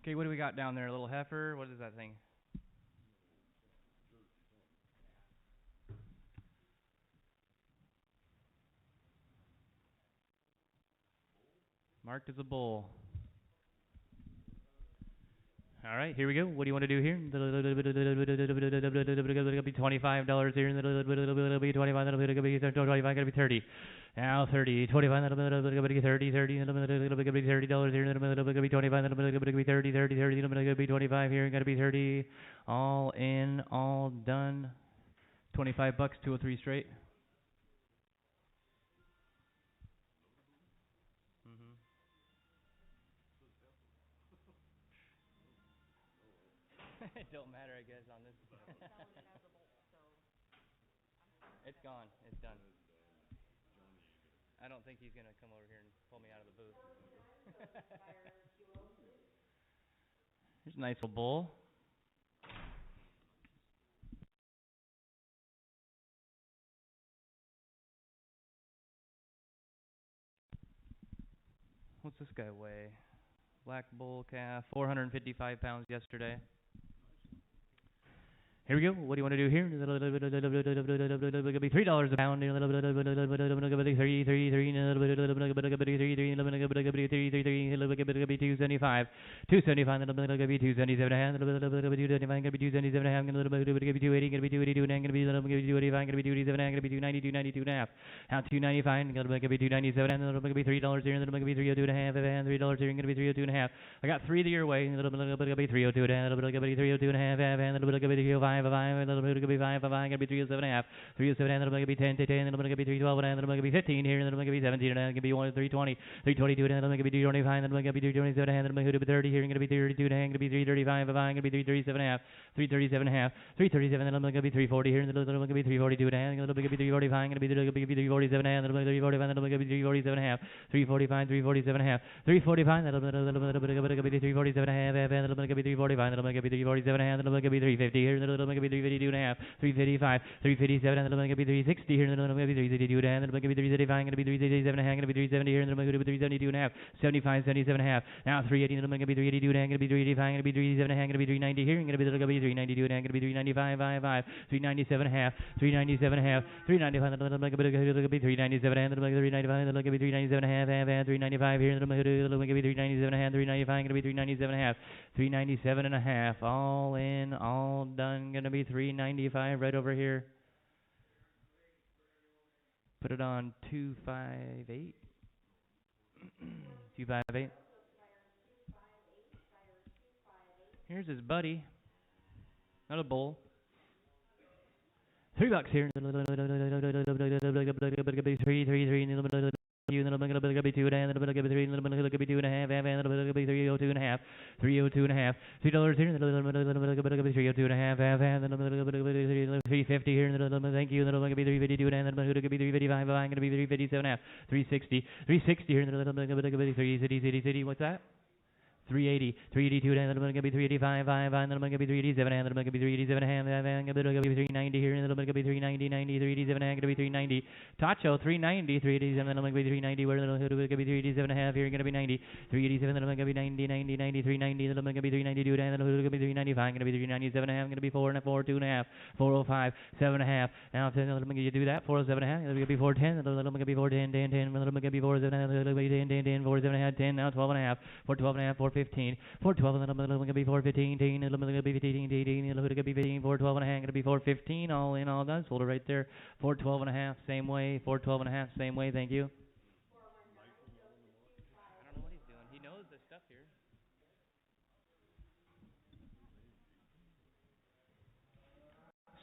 Okay, what do we got down there? A little heifer? What is that thing? Marked as a bull. All right, here we go. What do you want to do here? $25 here. It'll be 25. It'll be 25. It'll be 30. Now 30. 25. It'll be 30. 30. It'll be $30 here. It'll be 25. It'll be 30. 30. 30. It'll be 25 here. Got to be 30. All in. All done. $25. 203 straight. It don't matter, I guess, on this. It's gone. It's done. I don't think he's going to come over here and pull me out of the booth. Here's a nice little bull. What's this guy weigh? Black bull calf, 455 pounds yesterday. Here we go. What do you want to do here? $3 a pound. $275. Now $295. $3 I got 3 the your way. $302. 5, it'll be 5, gonna be 307 and a half, 307 and it'll be 10 to 10, it'll be 312 and it'll be 15 here, and it'll be 17 and it'll be 1 320, 322 and it'll be 225 and it'll be 227 and it'll be 30 here, and gonna be 32 and gonna be 335 and gonna be 337 and a half, 337 and a half, 337 and it'll be 340 here, and it'll be 342 and it'll be 345 and it'll be 347 and it'll be 345 and it'll be 347 and a half, 345, 347 and a half, 345 and it'll be 347 and a half, and it'll be 345 and it'll be 347 and it'll be 350 here, and it'll be 352 and a half, 355, 357 and it'll be 360 here, and it'll be 362 and it'll be 335 and it'll be 337 and a half, and it'll be 370 here, and it'll be 372 and a half, 75, 77 and a half. Now 380 and it'll be 382 and it'll be 385 and it'll be 387 and a half, and it'll be 390 here, and it'll be 392 and it'll be 395, 55, 397 and a half, 397 and a half, 395 and it'll be 397 and it'll be 395 and it'll be 397 and a half, and 395 here, and it'll be 397 and a half, 395 and it'll be 397 and a half, 397 and a half, all in, all done, gonna be 395 right over here. Put it on 258. 258. Here's his buddy. Not a bull. $3 here. 333. And it'll be 2 and it'll be 3 and it'll be 2 and a half, and it'll be 302 and a half, 302 and a half, $2 here, and it'll be 302 and a half, and it'll be 350 here, and it'll be thank you, and it'll be 352 and it'll be 355, and it'll be 357 and a half, 360 here, and it'll be 3 city, what's that? 380, 382, and it'll be 385, and it'll be 387, and it'll be 387, and it'll be 390 here, and it'll be 390, 90, 387, and it'll be 390. Tacho, 390, 387, and it'll be 390, where it'll be 387 and a half here, going to be 90, 387, and it'll be 90, 90, 90, 390, it'll be 392, and it'll be 395, going to be 397 and a half, going to be 4 and a 4, 2 and a half, 405, 7 and a half. Now, it'll be do that, 407 and a half, it'll be 410, it'll be 410, 10, 10, it'll be 407, it'll be 10, 10, 10, 47 and a half, 10, now 12 and a half, 412 and a half, 415, 412 and it'll be 415, 10, it'll be 15, 18, it'll be 15, 412 and a half, it'll be 415, all in, all done, hold it right there, 412 and a half, same way, 412 and a half, same way, thank you. I don't know what he's doing, he knows the stuff here.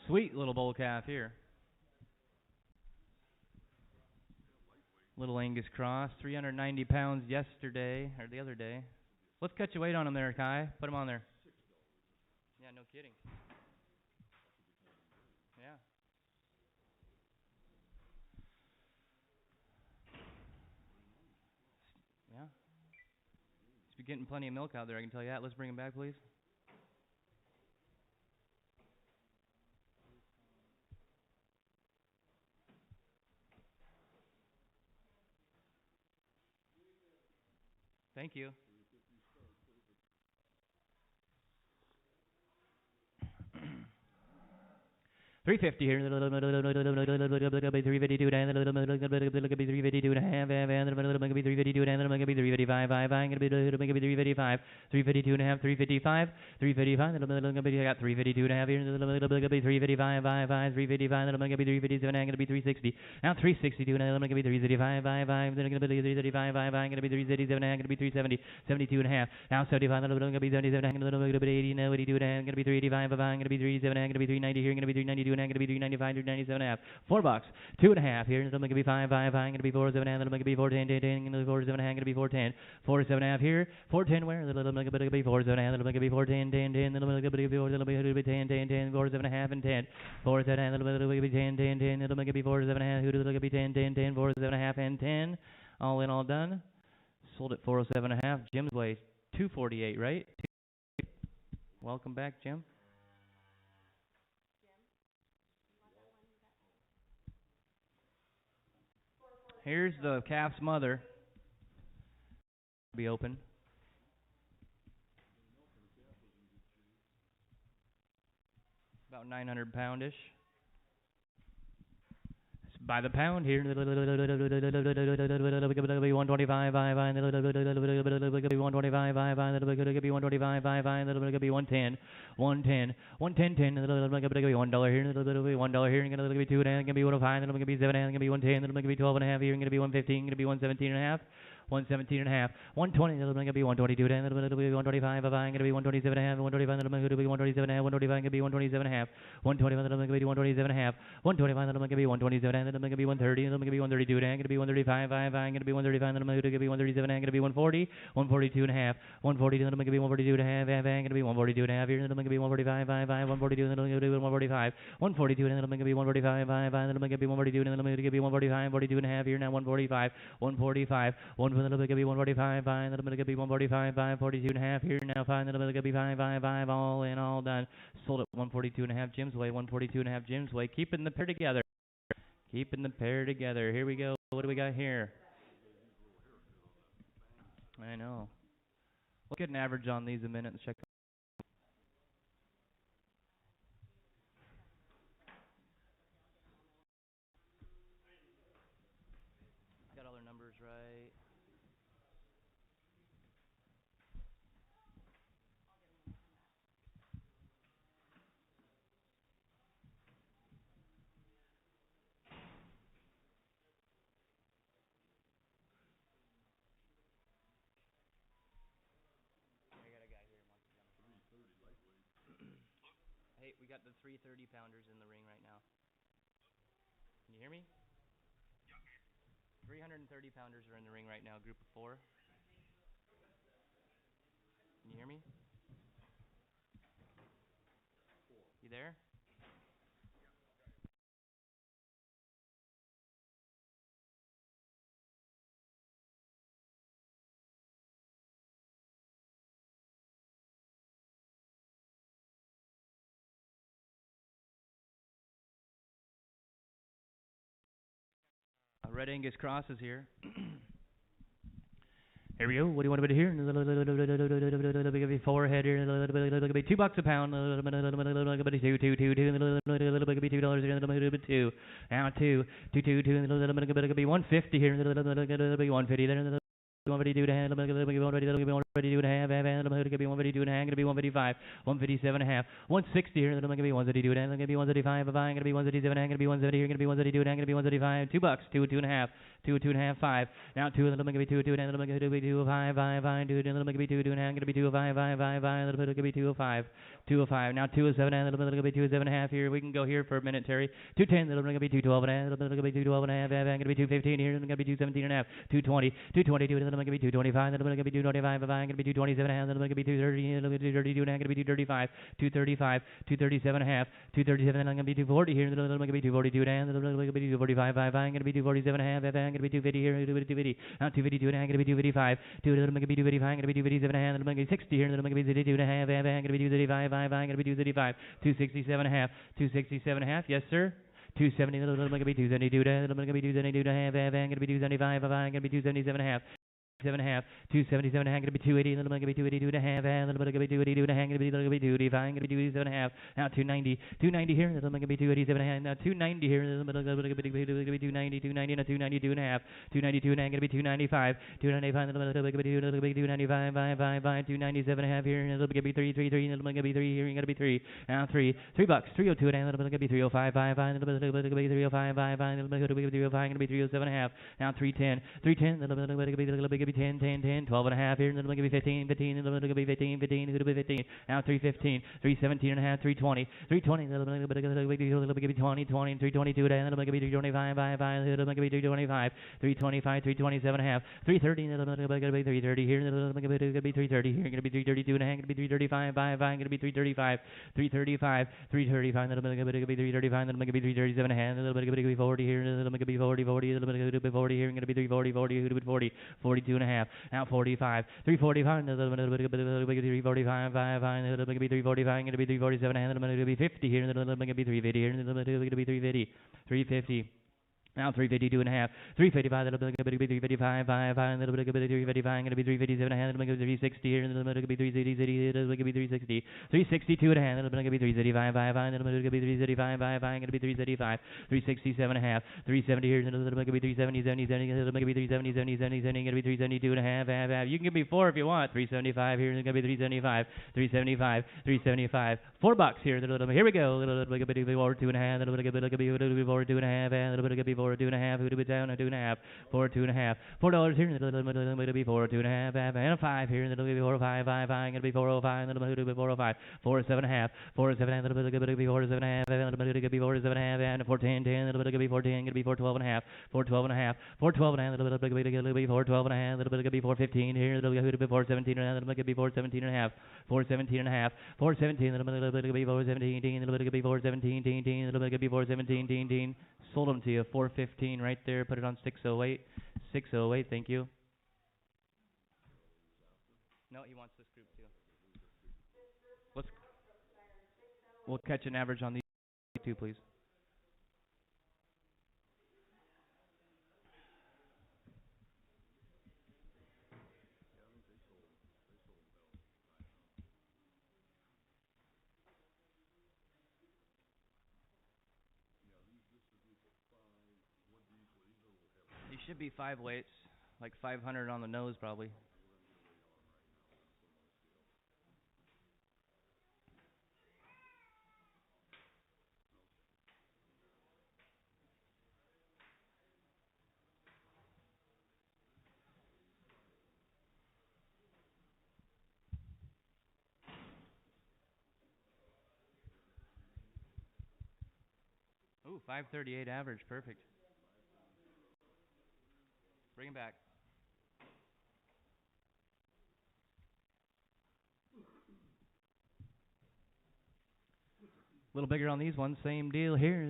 Sweet little bull calf here. Little Angus cross, 390 pounds yesterday, or the other day. Let's cut your weight on him there, Kai. Put him on there. Yeah, no kidding. Yeah. Yeah. He's getting plenty of milk out there, I can tell you that. Let's bring him back, please. Thank you. 350 here. 352 and a little bit 352 and a half and a little bit 352 and a little bit 355. I'm going to be 355. 352 and a half. 355. 355. I got 352 and a half here. A little bit 355. 355. I'm going to be 357. I'm going to be 360. Now 362 and I'm going to be 335. Then I'm going to be 335. I'm going to be 337. I'm going to be 370. 72 and a half. Now 75. I'm going to be 77. I'm going to be 80. Now 82 and I'm going to be 385. I'm going to be 37. I'm going to be 390 here. I'm going to be 392 and I'm going to be 395. 397 and a half. $4. 2 and a half here. I'm going to be 5. I'm going to be 4. 7 and a half. I'm going to be 4. 10. 10. 10. I'm going to be 4. 7 and a half. I'm going to be 4. 10. 4. 7 and a half here. 4. 10 where? I'm going to be 4. 7 and a half. I'm going to be 4. 10. 10. 10. I'm going to be 4. 10. 10. 10. 4. 7 and a half and 10. 4. 7 and a half. I'm going to be 10. 10. 10. I'm going to be 4. 7 and a half. Who does it be 10. 10. 10. 4. 7 and a half and 10. All in, all done. Sold at 407 and a half. Jim's way 248, right? Welcome back, Jim. Here's the calf's mother. Be open. About 900 poundish. By the pound here. 125. 125. 110. 110. 110. $1 here. $1 here. Going to be 2 and a half. Going to be 105. Going to be 7 and a half. Going to be 110. Going to be 12 and a half here. Going to be 115. Going to be 117 and a half. 117 and a half. 120. Going to be 122. Going to be 125. Going to be 127 and a half. 125. Going to be 127 and a half. 125. Going to be 127 and a half. 125. Going to be 127 and a half. 125. Going to be 127 and a half. Going to be 130. Going to be 132 and a half. Going to be 135. Going to be 135. Going to be 137 and a half. Going to be 140. 142 and a half. 140. Going to be 142 and a half. Going to be 142 and a half here. Going to be 145. 142. Going to be 145. 142 and going to be 145. Going to be 142 and going to be 145. 42 and a half here now. 145. 145. 145. Going to be 145. Then I'm going to be 145. 42 and a half here now. Then I'm going to be 5. All in, all done. Sold at 142 and a half. Jim's way. 142 and a half. Jim's way. Keeping the pair together. Keeping the pair together. Here we go. What do we got here? I know. We'll get an average on these in a minute and check. Got all their numbers right. Hey, we got the 330 pounders in the ring right now. Can you hear me? 330 pounders are in the ring right now, group of 4. Can you hear me? You there? Red Angus Cross is here. Here we go. What do you want to be here? Forehead here. $2 a pound. Two. $2. Now two. 150 here. 150 there. 152 and a half. 152 and a half. 152 and a half. 155. 157 and a half. 160 here. 152 and a half. 175. 157 and a half. 170 here. 172 and a half. 175. $2. 2 and a half. 2 and a half. 5. Now 2 and a half. 2 and a half. 2 5. 5. 2 and a half. 2 and a half. 2 5. 5. 5. 2 5. Now 2 7 and a half. 2 7 and a half here. We can go here for a minute, Terry. 210. 212 and a half. 212 and a half. 215 here. 217 and a half. 220. 222. I'm going to be 225. I'm going to be 225. I'm going to be 227 and a half. I'm going to be 230. I'm going to be 232 and I'm going to be 235. 235. 237 and a half. 237 and I'm going to be 240 here. I'm going to be 242 and a half. I'm going to be 245. I'm going to be 247 and a half. I'm going to be 250 here. 250. Now 252 and I'm going to be 255. I'm going to be 255. I'm going to be 257 and a half. I'm going to be 60 here. I'm going to be 252 and a half. I'm going to be 235. I'm going to be 235. 267 and a half. 267 and a half. Yes, sir. 270. I'm going to be 272. I'm going to be 272 and a half. I'm going to be 275. I'm going to be 277 and a half. and a half, 277 and a half, gonna be 280, and then gonna be 282 and a half, and then gonna be 282 and a half, gonna be 285, gonna be 287 and a half, now 290, 290 here, and then gonna be 287 and a half, now 290 here, and then gonna be 290, 290, and 292 and a half, 292 and a half, gonna be 295, 295, and then gonna be 295, 297 and a half here, and then gonna be 333, and then gonna be 3 here, and gonna be 3, now 3, $3, 302 and a half, and then gonna be 305, 5, and then gonna be 305, 5, and then gonna be 305, gonna be 307 and a half, now 310, 310, then gonna be 10, 10, 10, 12 and a half here, and then going to be 15, 15, and then going to be 15, 15, going to be 15, now 315, 317 and a half, 320, 320, then going to be 20, 20, 322 and then going to be 325, 5, 5, then going to be 325, 325, 327 and a half, 330, then going to be 330 here, and then going to be 330 here, going to be 332 and a half, going to be 335, 5, 5, going to be 335, 335, 335, then going to be 335, then going to be 337 and a half, then going to be 40 here, and then going to be 40, 40, then going to be 40 here, and going to be 340, 40, 40, 42 and a half, now 45, 345, 345, 5, 5, going to be 345, going to be 347, and then going to be 50 here, and then going to be 350 here, and then going to be 350, 350. Now 352 and a half, 355, that'll be 355, 5, 5, that'll be 355, going to be 357 and a half, that'll be 360 here, and then going to be 360, that'll be 360, 362 and a half, that'll be 335, 5, 5, that'll be 335, 5, 5, going to be 335, 367 and a half, 370 here, and then that'll be 370, 70, 70, that'll be 370, 70, 70, 70, going to be 372 and a half, half, half. You can give me 4 if you want. 375 here, and it's going to be 375, 375, 375, $4 here, here we go, that'll be 4, 2 and a half, that'll be 4, 2 and a half, and that'll be 4, 2 and a half, who to be down, 2 and a half, 4, 2 and a half, $4 here, and it'll be 4, 2 and a half, and a 5 here, and it'll be 4, 5, 5, 5, gonna be 405, and it'll be 405, 4, 7 and a half, 4, 7 and a half, it'll be 4, 7 and a half, and it'll be 4, 7 and a half, and 4, 10, 10, it'll be 4, 10, gonna be 4, 12 and a half, 4, 12 and a half, 4, 12 and a half, it'll be 4, 12 and a half, it'll be 4, 15 here, it'll be 4, 17 and a half, it'll be 4, 17 and a half, 4, 17 and a half, 4, 17, it'll be 4, 17, it'll be 4, 17, it'll be 4, 17, sold them to you, 415 right there, put it on 608, 608, thank you. No, he wants this group too. We'll catch an average on these two, please. These should be 5 weights, like 500 on the nose probably. Ooh, 538 average, perfect. Bring him back. A little bigger on these ones, same deal here.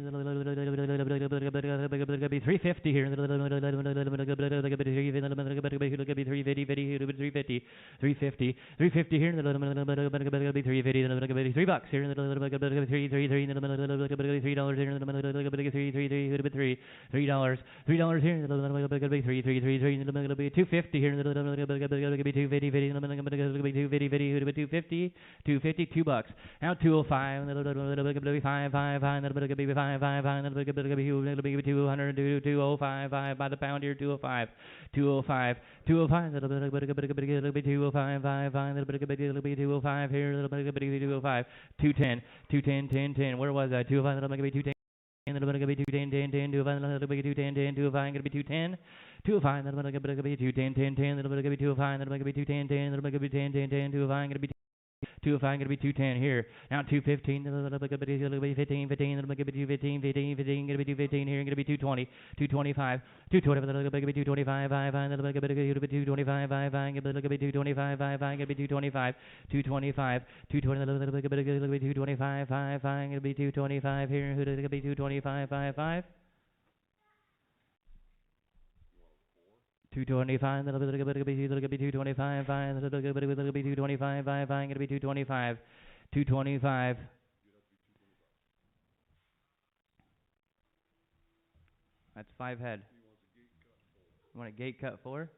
Be 350 here. 350 here. $3 here. $3 here. 250 here. 250 $2. Now 205. 5, 5, 5, that'll be 5, 5, 5, that'll be 200, 205, 5 by the pound here, 205, 205, 205, that'll be 205, 5, 5, that'll be 205 here, that'll be 205, 210, 210, 10, 10, where was I? 205, that'll be 210. And it'll be 210, 10, 10, 205, that'll be 210, 10, 205, gonna be 210, 205, that'll be 210, 10, 10, that'll be 205, that'll be 210, 10, that'll be 10, 10, 10, 205, gonna be 205, gonna be 210 here. Now 215, it'll be 15, 15, it'll be 215, 15, 15, gonna be 215 here, gonna be 220, 225, 220, it'll be 225, 5, 5, it'll be 225, 5, 5, it'll be 225, 5, 5, it'll be 225, 225, 220, it'll be 225, 5, 5, it'll be 225 here, it'll be 225, 5, 5. 225, that'll be 225, 5, that'll be 225, 5, 5, gonna be 225, 225. That's 5 head. You want a gate cut 4?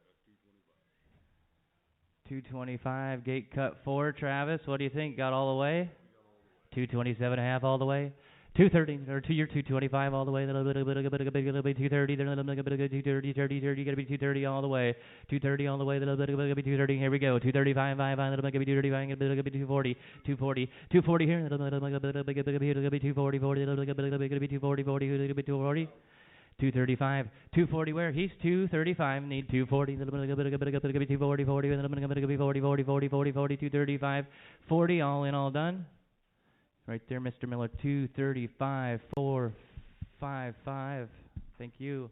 225, gate cut 4, Travis. What do you think? Got all the way? 227.5 all the way. 230 or 225 all the way. 230. 230. 30. Gotta be 230 all the way. 230 all the way. 230. Here we go. 235. 235. 240. 240. 240 here. 240. 240. 235, 240 where? He's 235, need 240, 240, 235, 40, all in, all done. Right there, Mr. Miller, 235, 455, thank you.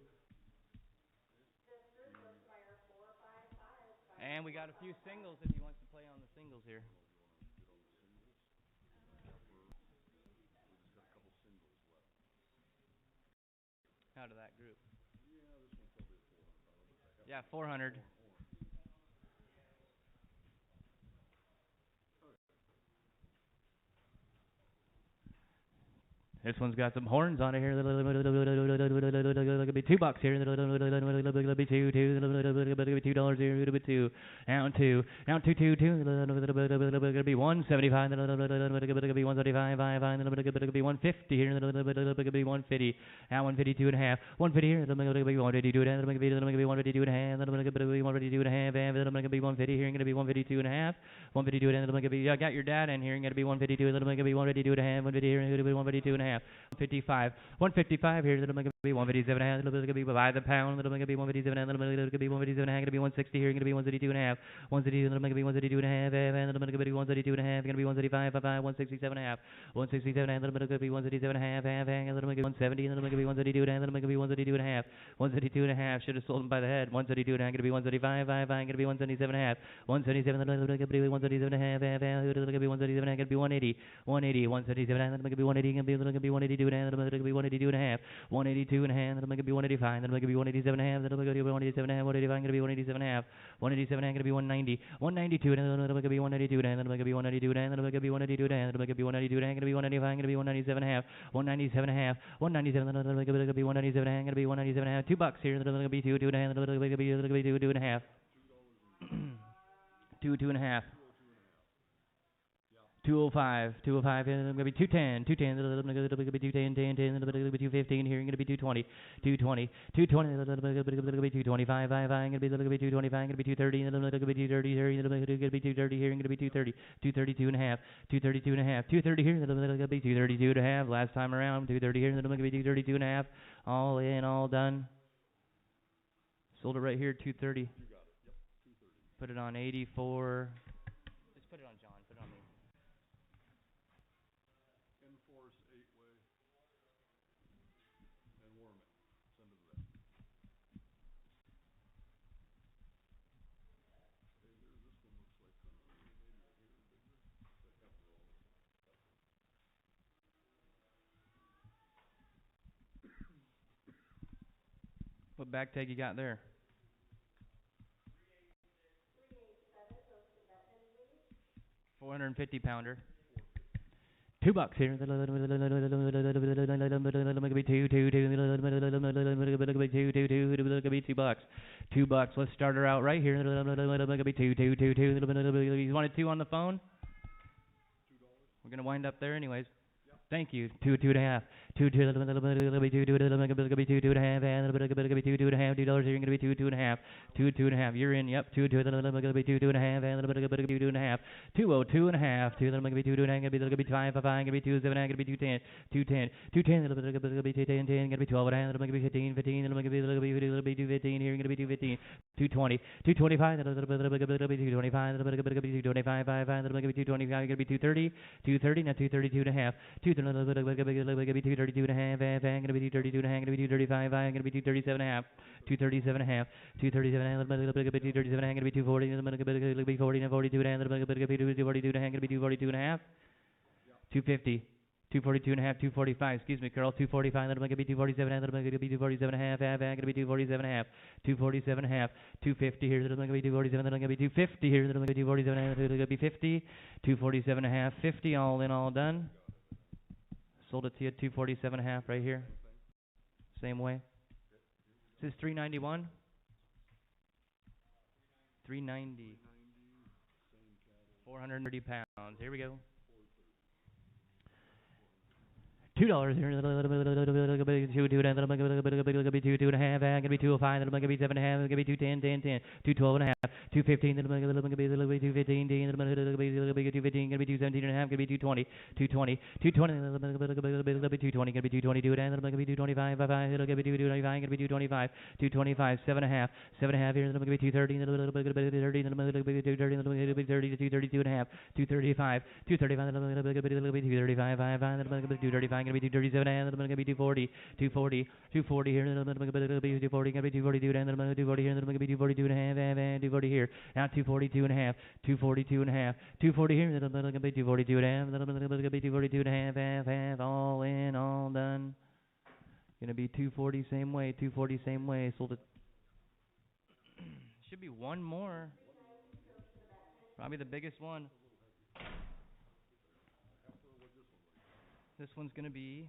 And we got a few singles if he wants to play on the singles here. Out of that group. Yeah, 400. This one's got some horns on it here. $2 here. $2, $2. Down two. Down two. Gonna be 175. Gonna be 175. Gonna be 150 here. Gonna be 150. Now 152 and a half. 150 here. Gonna be 152 and a half. Gonna be 152 and a half. Gonna be 152 and a half. Gonna be 150 here. Gonna be 152 and a half. 152 and a half. Gonna be. I got your dad in here. Gonna be 152. Gonna be 152 and a half. 150 here. Gonna be 152 and a half. 155. 155 here. Little gonna be 157 and a half. Little gonna be by the pound. Little gonna be 157 and a half. Little gonna be 157 and a half. Gonna be 160 here. Gonna be 162 and a half. 160. Little gonna be 162 and a half. And little gonna be 132 and a half. Gonna be 135. 167 and a half. 167 and a half. Little gonna be 167 and a half. And little gonna be 170. Little gonna be 132 and a half. Little gonna be 132 and a half. 132 and a half. Should have sold him by the head. 132 and a half. Gonna be 135. Gonna be 177 and a half. 177. Little gonna be 137 and a half. And little gonna be 137 and a half. Gonna be 180. 180. 177 and a half. Little gonna be 180. Gonna be 182 and a half. Little gonna be 182 and a half. 182 and a half. Little gonna be 185. Little gonna be 187 and a half. Little gonna be 187 and a half. 185. Gonna be 187 and a half. 187 and a half. Gonna be 190. 192 and a half. Little gonna be 192 and a half. Little gonna be 192 and a half. Little gonna be 192 and a half. Little gonna be 192 and a half. Gonna be 195. Gonna be 197 and a half. 197 and a half. 197. Little gonna be 197 and a half. Gonna be 197 and a half. $2 here. Little gonna be 2 and a half. Little gonna be 2 and a half. 2 and a half. 205, 205, and it's going to be 210, 210, it's going to be 210, 10, it's going to be 215 here, it's going to be 220, 220, 220, it's going to be 225, 5, it's going to be 225, it's going to be 230, it's going to be 230 here, it's going to be 230 here, it's going to be 230, 232 and a half, 232 and a half, 230 here, it's going to be 232 and a half, last time around, 230 here, it's going to be 232 and a half, all in, all done. Sold it right here, 230. Put it on 84. Just put it on John, put it on me. Enforce 8-way and warm it. Send it to that. Hey, this one looks like maybe a hair bigger. That roll. What back tag you got there? 450 pounder. $2 here. $2. Let's start her out right here. You wanted 2 on the phone? We're gonna wind up there anyways. Thank you. 2 and a half. 2 and a half. And $2 here. You're gonna be 2 and a half. 2 and a half. You're in. Yep. 2 and a half. And 2 and a half. 202 and a half. 2 and a half. Gonna be 5. Gonna be 2 7. Gonna be 210. 210. 210. Gonna be 10. Gonna be 12 and a half. Gonna be 15. 15. Gonna be 215 here. Gonna be 215. 220. 225. Gonna be 225. Gonna be 225. 5. Gonna be 225. Gonna be 230. 230. Now 232 and a half. 232 and a half. Gonna be 232 and a half. Gonna be 235. Gonna be 237 and a half. 237 and a half. 237 and a half. Gonna be 237 and a half. Gonna be 240. Gonna be 40 and 42 and a half. Gonna be 242 and a half. Gonna be 242 and a half. 250. 242 and a half, 245, excuse me, Carl, 245, then I'm going to be 247 and a half, then I'm going to be 247 and a half, I'm going to be 247 and a half, 247 and a half, 250 here, then I'm going to be 247, then I'm going to be 250 here, then I'm going to be 247 and a half, then I'm going to be 50, 247 and a half, 50, all in, all done. Sold it to you at 247 and a half right here. Same way. This is 391. 390. 430 pounds. Here we go. $2 here. Two, two, and then I'm gonna be two and a half. Gonna be 205. Then I'm gonna be 7.5. Gonna be 210, 212 and a half. 215. Then I'm gonna be 215. Then I'm gonna be 215. Gonna be 217 and a half. Gonna be 220. 220. 220. Then I'm gonna be 220. Gonna be 222. And then I'm gonna be 225. Gonna be 225. Gonna be 225. 225. 7.5. 7.5 here. Then I'm gonna be 230. Then I'm gonna be 30. Then I'm gonna be 230. Then I'm gonna be 30 to 232 and a half. 235. 235. Then I'm gonna be 235. 5. Then I'm gonna be 235. Gonna be 237 and then I'm gonna be 240, 240, 240 here, and then I'm gonna be 240, gonna be 242, and then I'm gonna be 240 here, and then I'm gonna be 242 and a half, and 240 here, now 242 and a half, 242 and a half, 240 here, and then I'm gonna be 242 and a half, and then I'm gonna be 242 and a half, all in, all done. Gonna be 240 same way, 240 same way. Sold it. Should be one more. Probably the biggest one. This one's gonna be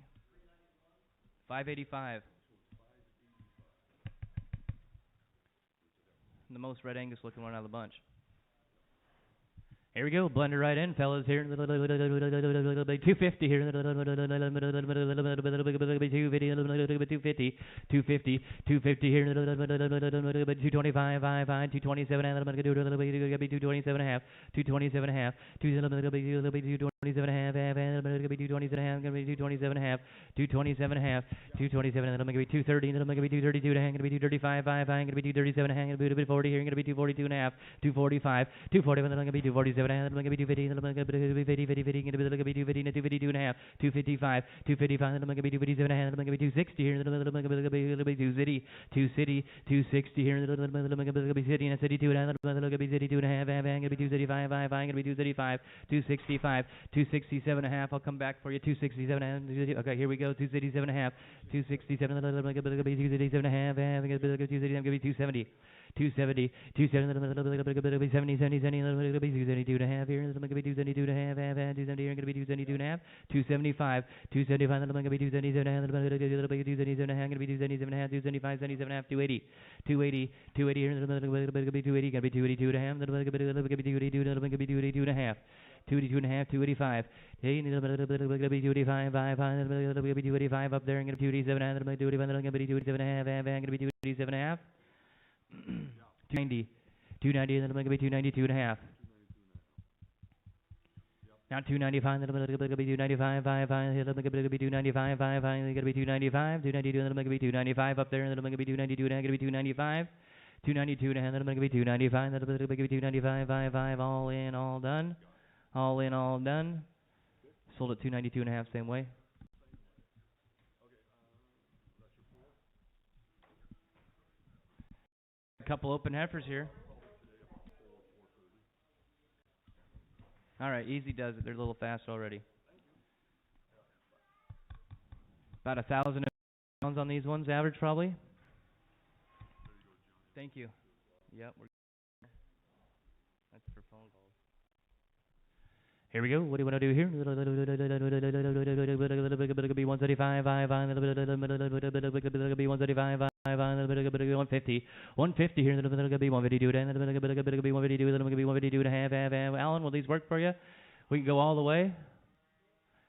585. The most Red Angus looking one out of the bunch. Here we go, blender right in, fellas here. 250 here. 250 here. 225, 227, and I'm going to do 227 and a half. 227 and a half. 227 and a half, and I'm going to be 227 and a half. Going to be 227 and a half. 227 and a half. 227, and I'm going to be 230, and I'm going to be 232 and a half. Going to be 235, I'm going to be 237 and a half. Going to be 240 here. Going to be 242 and a half. 245, 240, and then I'm going to be 247. And I'm going to be 250, and I'm going to be 50, going to be 250, and 252 and a half, 255, 255, and I'm going to be 257 and a half, and I'm going to be 260 here, and I'm going to be 260 here, and I'm going to be city, and a city 2 and a half, and I'm going to be city 2 and a half, and I'm going to be 235, I'm going to be 235, 265, 267 and a half. I'll come back for you. 267 and a half. Okay, here we go. 267 and a half, 267, and I'm going to be 267 and a half, and I'm going to be 270. 270, 270, 70, 70, 70, 272 and a half here, and I'm going to be 272 and a half, 270 here, I'm going to be 272 and a half, 275, 275, and I'm going to be 277 and a half, and I'm going to be 277 and a half, I'm going to be 277 and a half, 275, 77 and a half, 280, 280, 280 here, and I'm going to be 280, going to be 282 and a half, and I'm going to be 282, and I'm going to be 282 and a half. 282 and a half, 285. Hey, I'm going to be 285, I'm going to be 285 up there, I'm going to be 287, and I'm going to be 287, and I'm going to be 287 and a half, I'm going to be 287 and a half. 290, 290, and then I'm going to be 292 and a half. Now 295, then I'm going to be 295, 5, 5, I'm going to be 295, 5, 5, I'm going to be 295, 292, and then I'm going to be 295 up there, and then I'm going to be 292, and I'm going to be 295, 292 and a half, then I'm going to be 295, then I'm going to be 295, 5, 5, all in, all done, all in, all done. Sold at 292 and a half, same way. A couple open heifers here. All right, easy does it. They're a little fast already. About 1,000 pounds on these ones, average probably. Thank you. Yep, that's for phone calls. Here we go. What do you want to do here? Be 135, 135, 150, 150 here. Then I'm going to be 152, and then I'm going to be 152, then I'm going to be 152 and a half. Alan, will these work for you? We can go all the way.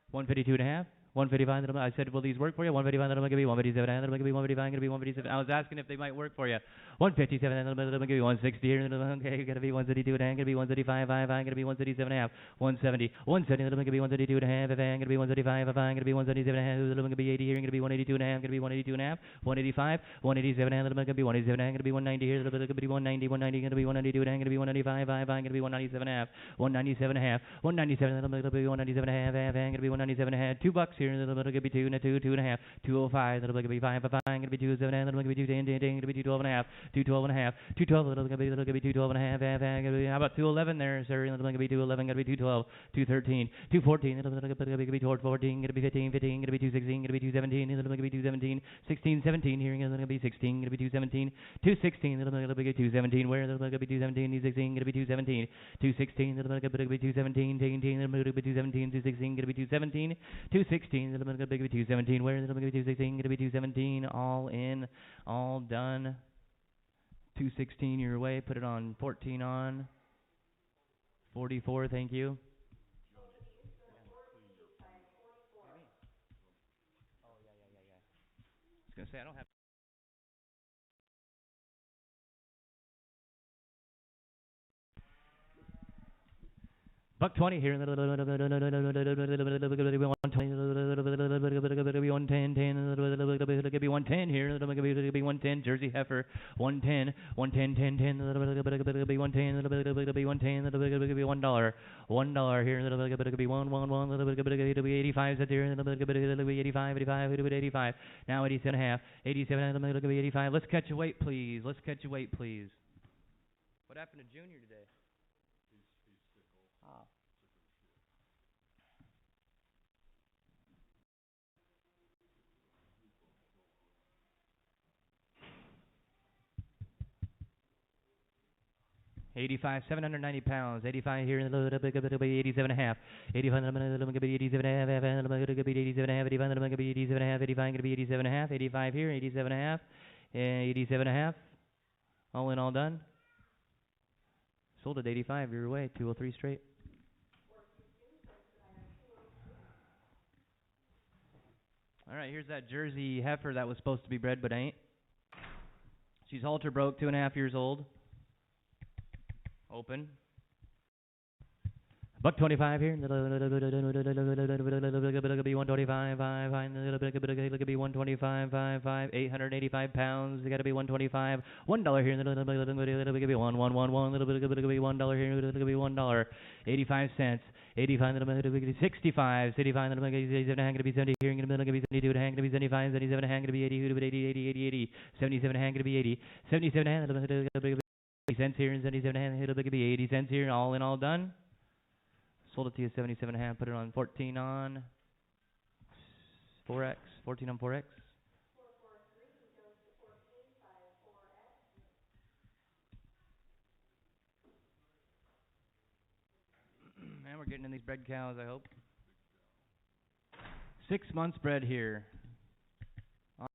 152 and a half. 155, then I said, will these work for you? 155, then I'm going to be 157, and then I'm going to be 155, I'm going to be 157. I was asking if they might work for you. 157, and then I'm going to be 160 here, and then okay, you're going to be 132, and I'm going to be 135, I'm going to be 137 and a half, 170, 170, then I'm going to be 132 and a half, I'm going to be 135, I'm going to be 177 and a half, then I'm going to be 80 here, I'm going to be 182 and a half, I'm going to be 182 and a half, 185, 187, and then I'm going to be 187, I'm going to be 190 here, then I'm going to be 190, 190, going to be 192, and I'm going to be 195, I'm going to be 197 and a half, 197 and a half, 197, then I'm going to be 197 and a half, I'm going to be 197 and a half, $2 here, and then I'm going to be 2 and a 2, 2 and a half, 205, then I'm going to be 5, 5, I'm going to be 207, then I'm going to be 210, 10, going to be 212 and a half, 212 and a half, 212, then I'm going to be 212 and a half, how about 211 there, sir, then I'm going to be 211, going to be 212, 213, 214, then I'm going to be 214, going to be 15, 15, going to be 216, going to be 217, then I'm going to be 217, 16, 17, here, then I'm going to be 16, going to be 217, 216, then I'm going to be 217, where, then I'm going to be 217, 216, going to be 217, 216, then I'm going to be 217, 18, then I'm going to be 217, 216, going to be 217, 216, then I'm going to be 217, where, then I'm going to be 216, going to be 217, all in, all done. 216 your way, put it on 14 on, 44, thank you. I was gonna say I don't have. Buck 20 here. 120. 110 here. 110. Jersey Heifer. 110. 110. 10. 110. 110. $1 here. One. 85 cents here. 85. 85. Now 87 and a half. 87. 85. Let's catch a weight, please. Let's catch a weight, please. What happened to Junior today? He's sick also. Ah. $85, 790 pounds. 85 here in the 87 and a half. 85 going to be 87 and a half. 87 and a half. 85 going to be 87 and a half. 85 going to be 87 and a half. 85 here. 87 and a half. 87 and a half. All in, all done. Sold at 85 your way. 203 straight. All right, here's that Jersey heifer that was supposed to be bred but ain't. She's halter broke, 2.5 years old. Open. Buck 25 here. Be 125. Be 125. 885 pounds. They got to be 125. $1 here. Be $1. $1 here. Be $1. 85 cents. 85. 65. 65. Going to be 70 here. Going to be 72. Going to be 75. 77. Going to be 80. 80. 77. Going to be 80. 77. 80 cents here and 77 and it'll be 80 cents here, all in, all done. Sold it to you 77 and a half, put it on 14 on 4X, 14 on 4X. And we're getting in these bred cows, I hope. 6 months bred here.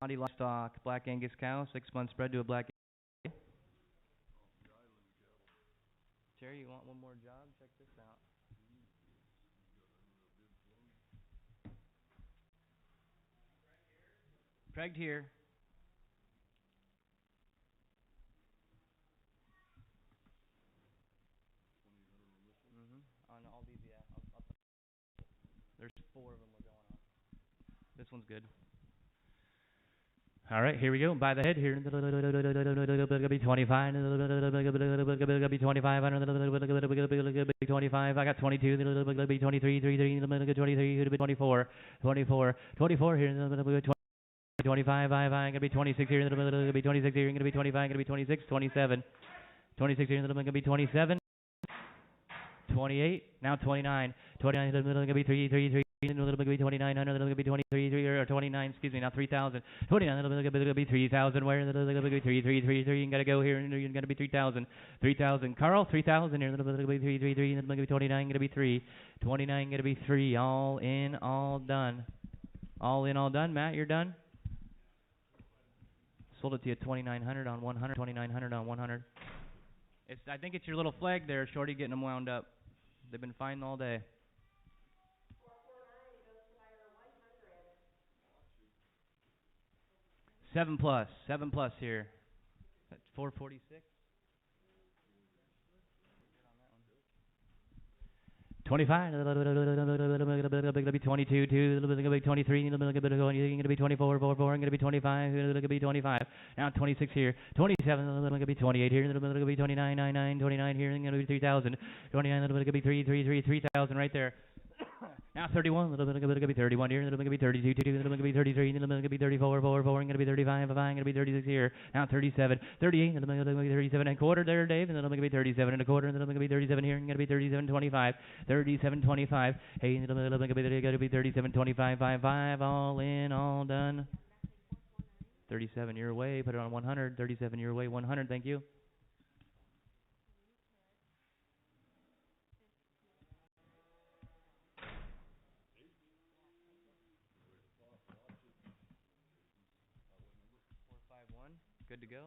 Audi livestock, black Angus cow, 6 months bred to a black. Terry, you want one more job? Check this out. Pregged here. On all these, yeah. There's 4 of them we're going on. This one's good. All right, here we go. By the head here. Be 25. Be 25. Be 25. I got 22. Be 23. 23. 23. 24. 24. 24 here. 25. I'm gonna be 26 here. Gonna be 26 here. Gonna be 25. Gonna be 26. 27. 26 here. Gonna be 27. 28. Now 29. 29. Gonna be 3. 29, gonna be 23, or 29, excuse me, now 3,000. 29, gonna be 3,000, where gonna be 3, you gotta go here, and you're gonna be 3,000. 3,000, Carl, 3,000 here, gonna be 3, gonna be 29, gonna be 3. 29, gonna be 3, all in, all done. All in, all done, Matt, you're done? Sold it to you at 2,900 on 100, 2,900 on 100. I think it's your little flag there, Shorty, getting them wound up. They've been fine all day. 7 plus here. That's 446. 25. Gonna be 22. Gonna be 23. Gonna be 24. 4. Gonna be 25. Gonna be 25. Now 26 here. 27. Gonna be 28 here. Gonna be 29. 99. 29 here. Gonna be 3,000. 29. Gonna be 3,000 right there. Now 31, gonna be 31 here, gonna be 32, gonna be 33, gonna be 34, 4, gonna be 35, gonna be 36 here. Now 37, 38, gonna be 37 and a quarter there, Dave, and then I'm gonna be 37 and a quarter, and then I'm gonna be 37 here, and gonna be 37.25, 37.25. Hey, and then I'm gonna be 37.25, 5, all in, all done. 37 your way, put it on 100. 37 your way, 100. Thank you. Good to go.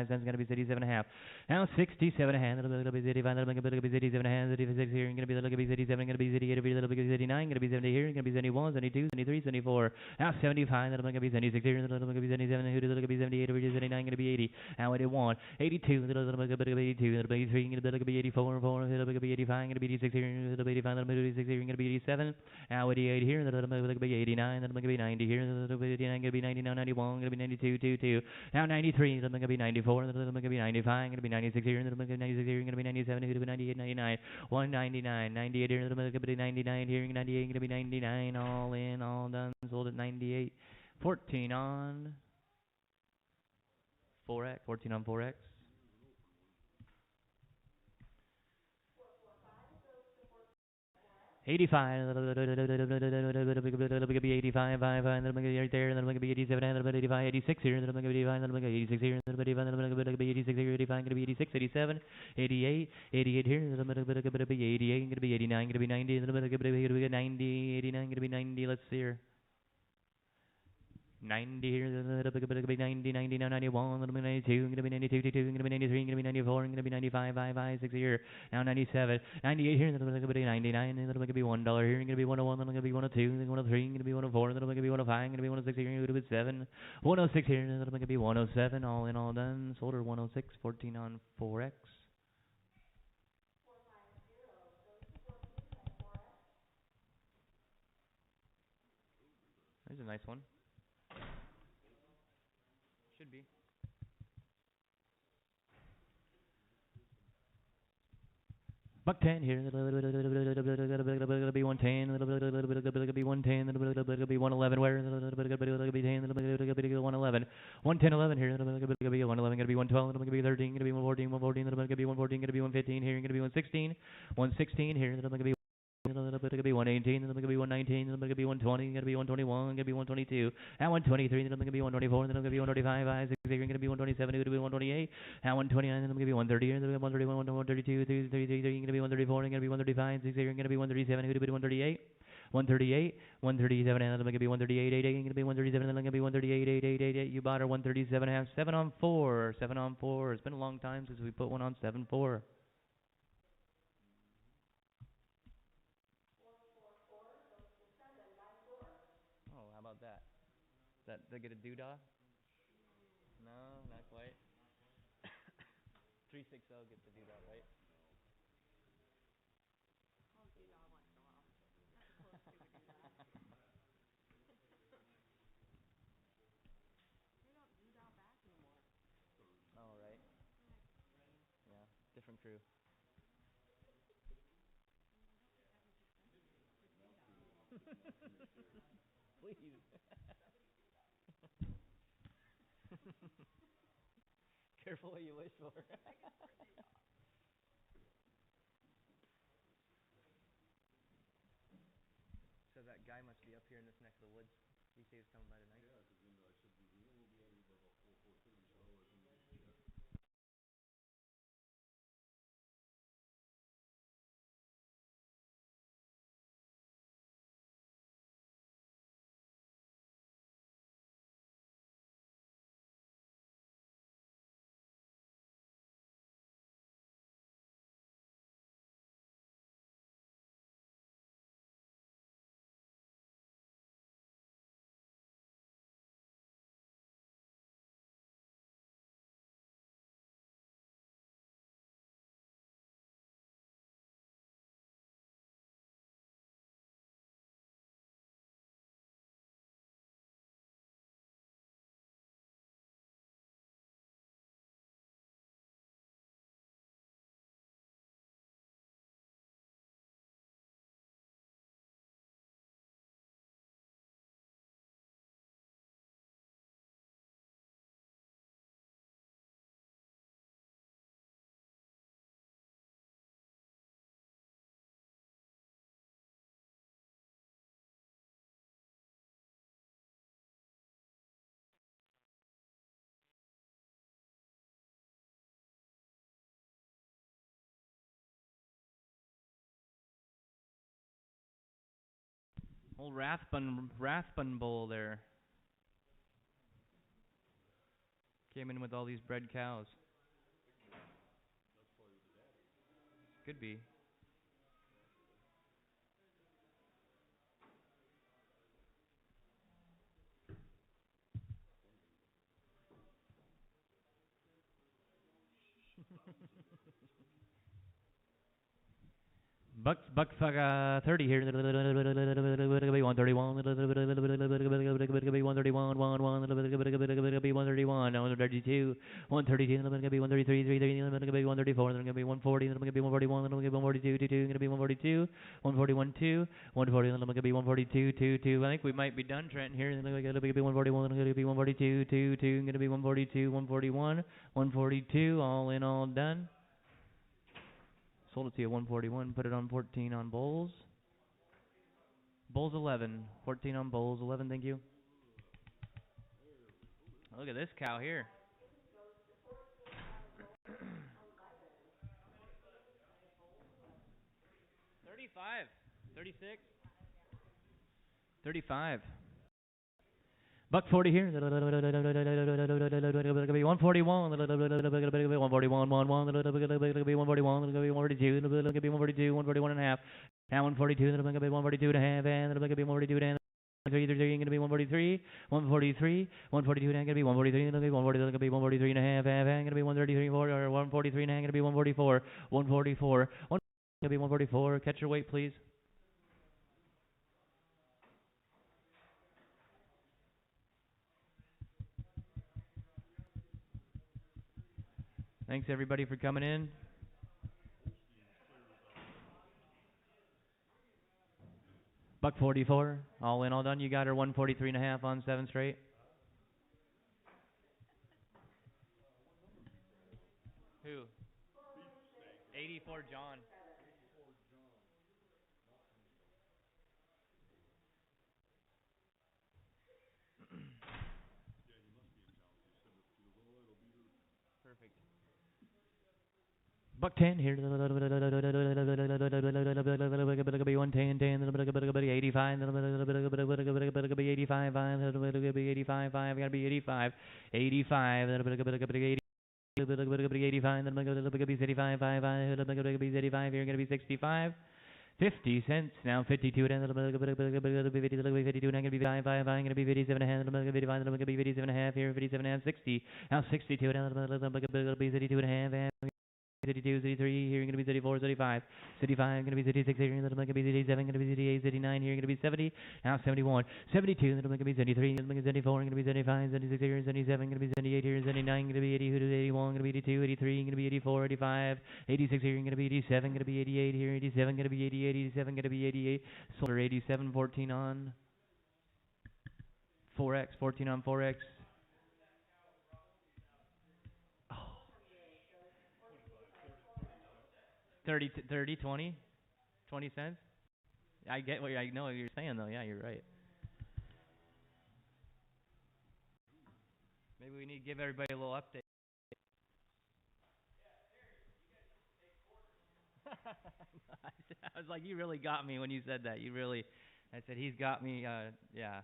75 cents. Gonna be 67 and a half. Now 67 and a half. Little bit 85. Little bit 87 and a half. 86 here. Gonna be little bit 87. Gonna be 88. Little bit 89. Gonna be 70 here. Gonna be 71, 72, 73, 74. Now 75. Little bit gonna be 76 here. Little bit gonna be 77. Little bit gonna be 78. Over here 79. Gonna be 80. Now 81. 82. Little bit gonna be 82. Little bit 83. Gonna be 84. 4. Little bit gonna be 85. Gonna be 86 here. Little bit 85. Little bit 86 here. Gonna be 87. Now 88 here. Little bit gonna be 89. Little bit gonna be 90 here. Little bit 89. Gonna be 90. Now 91. Gonna be 92. 2. 2. Now 93. Little bit gonna be 94. Little bit gonna be 95. Gonna be 96 here. Little bit gonna be 96 here. Gonna be 97. Gonna be 98. 99. 199. 98 here. Little bit gonna be 99 here. 98. Gonna be 99. All in. All done. Sold at 98. 14 on 4x. 14 on 4x. 85, little bit be 85, 5, little bit right there, little bit be 87, little bit 85, 86 here, little bit 85, little bit 86 here, little bit 85, little bit be 86 here, 85, gonna be 86, 87, 88, 88 here, little bit be 88, gonna be 89, gonna be 90, little bit gonna be 90, 89, gonna be 90, let's see here. 90 here, little bit 90, 90, now 91, little bit 92, gonna be 92, 2, gonna be 93, gonna be 94, gonna be 95, 5, 5, 6 here, now 97, 98 here, little bit 99, little bit gonna be $1 here, gonna be 101, little gonna be 102, 103, gonna be 104, little bit gonna be 105, gonna be 106 here, gonna be 7, 106 here, little bit gonna be 107, all in all done, sold her 106, 14 on 4x. There's a nice one. Should be. Buck 10 here, little be 110, little be 110, little be 111, where little be 10, little be 111, 110, 11 here, little be 111, gonna be 112, little be 13, gonna be 114, 114, little be 114, gonna be 115 here, gonna be 116, 116 here, little be little bit gonna be 118, little bit gonna be 119, little bit gonna be 120, gonna be 121, gonna be 122, and 123, little bit gonna be 124, little gonna be 125, 5, 6, gonna be 127, gonna be 128, and 129, little gonna be 130, little bit 131, 132, 33, gonna be 134, gonna be 135, 6, gonna be 137, gonna be 138. 138, 137, and gonna be 138, 88, gonna be 137, and gonna be 138, 8. You bought her 137 half, 7 on 4, 7 on 4. It's been a long time since we put one on 7-4. Oh, how about that? Does that get a doodah? No, not quite. 360 gets a doodah, right? Oh, right. Yeah, different crew. Please. Careful what you wish for. So that guy must be up here in this neck of the woods. You say he's coming by tonight? Yeah, because I should be. We'll be out here by about 4:30. So otherwise, I'm gonna check. Old Rathbun Bowl there. Came in with all these bred cows. That's probably the daddy. Could be. Buck 30 here. 131. 131. 131. 132. 132. 133. 134. 140. 141. 142. 142. 141. 2. 140. 142. 2. I think we might be done, Trent. Here. 141. 142. 2. 2. Going to be 142. 141. 142. All in, all done. Sold it to you 141. Put it on 14 on Bulls. Bulls 11. 14 on Bulls 11. Thank you. Look at this cow here. 35. 36. 35. Buck 40 here. 141. 141. 141. 142. 142. 141 and a half. Now 142. 142 and a half. And 142 and a half. 143 going to be 143, 143, 142 and going to be 143, and going to be 143 and a half, and going to be 133, or 143 and going to be 144, 144, going to be 144. Catch your weight, please. Thanks everybody for coming in. Buck 44, all in, all done. You got her 143 and a half on 7 straight. Who? 84 John. Perfect. Buck 10 here. 110, 10, 85, 85, 85, gotta be 85, 85, 85, 85, you're gonna be 65. 50 cents now, 52 and 52 and 55, I'm gonna be 57 and 55, I'm gonna be 57 and a half here, 57 and 60, now 62 and 52 and a half. 32, 33, here you're going to be 34, 35, 35, going to be 36, here you're going to be 37, going to be 38, 39, here you're going to be 70, now 71, 72, then going to be 73, going to be 74, going to be 75, 76, here 77, going to be 78, here 79, going to be 80, 81, going to be 82, 83, going to be 84, 85, 86, here you're going to be 87, going to be 88, here 87, going to be 88, 87, going to be 88, sold 87, 14 on 4X, 14 on 4X. 30, 20 cents. I get what I know what you're saying though. Yeah, you're right. Maybe we need to give everybody a little update. I was like, you really got me when you said that. You really, I said, he's got me. Yeah.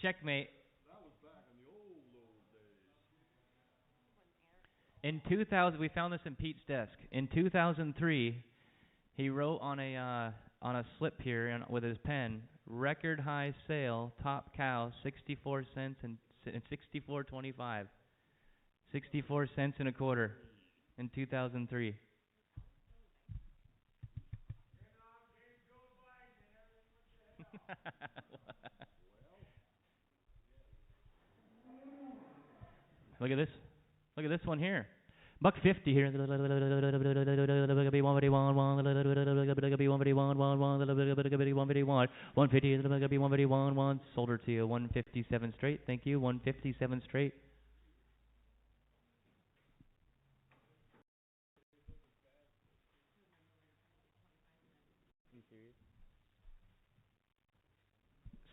Checkmate. That was back in the old days. In 2000, we found this in Pete's desk. In 2003, he wrote on a slip here with his pen, record high sale, top cow, 64 cents and 64.25. 64 cents and a quarter in 2003. Look at this. Look at this one here. Buck 50 here. 150, sold her to you. 157 straight. Thank you. 157 straight.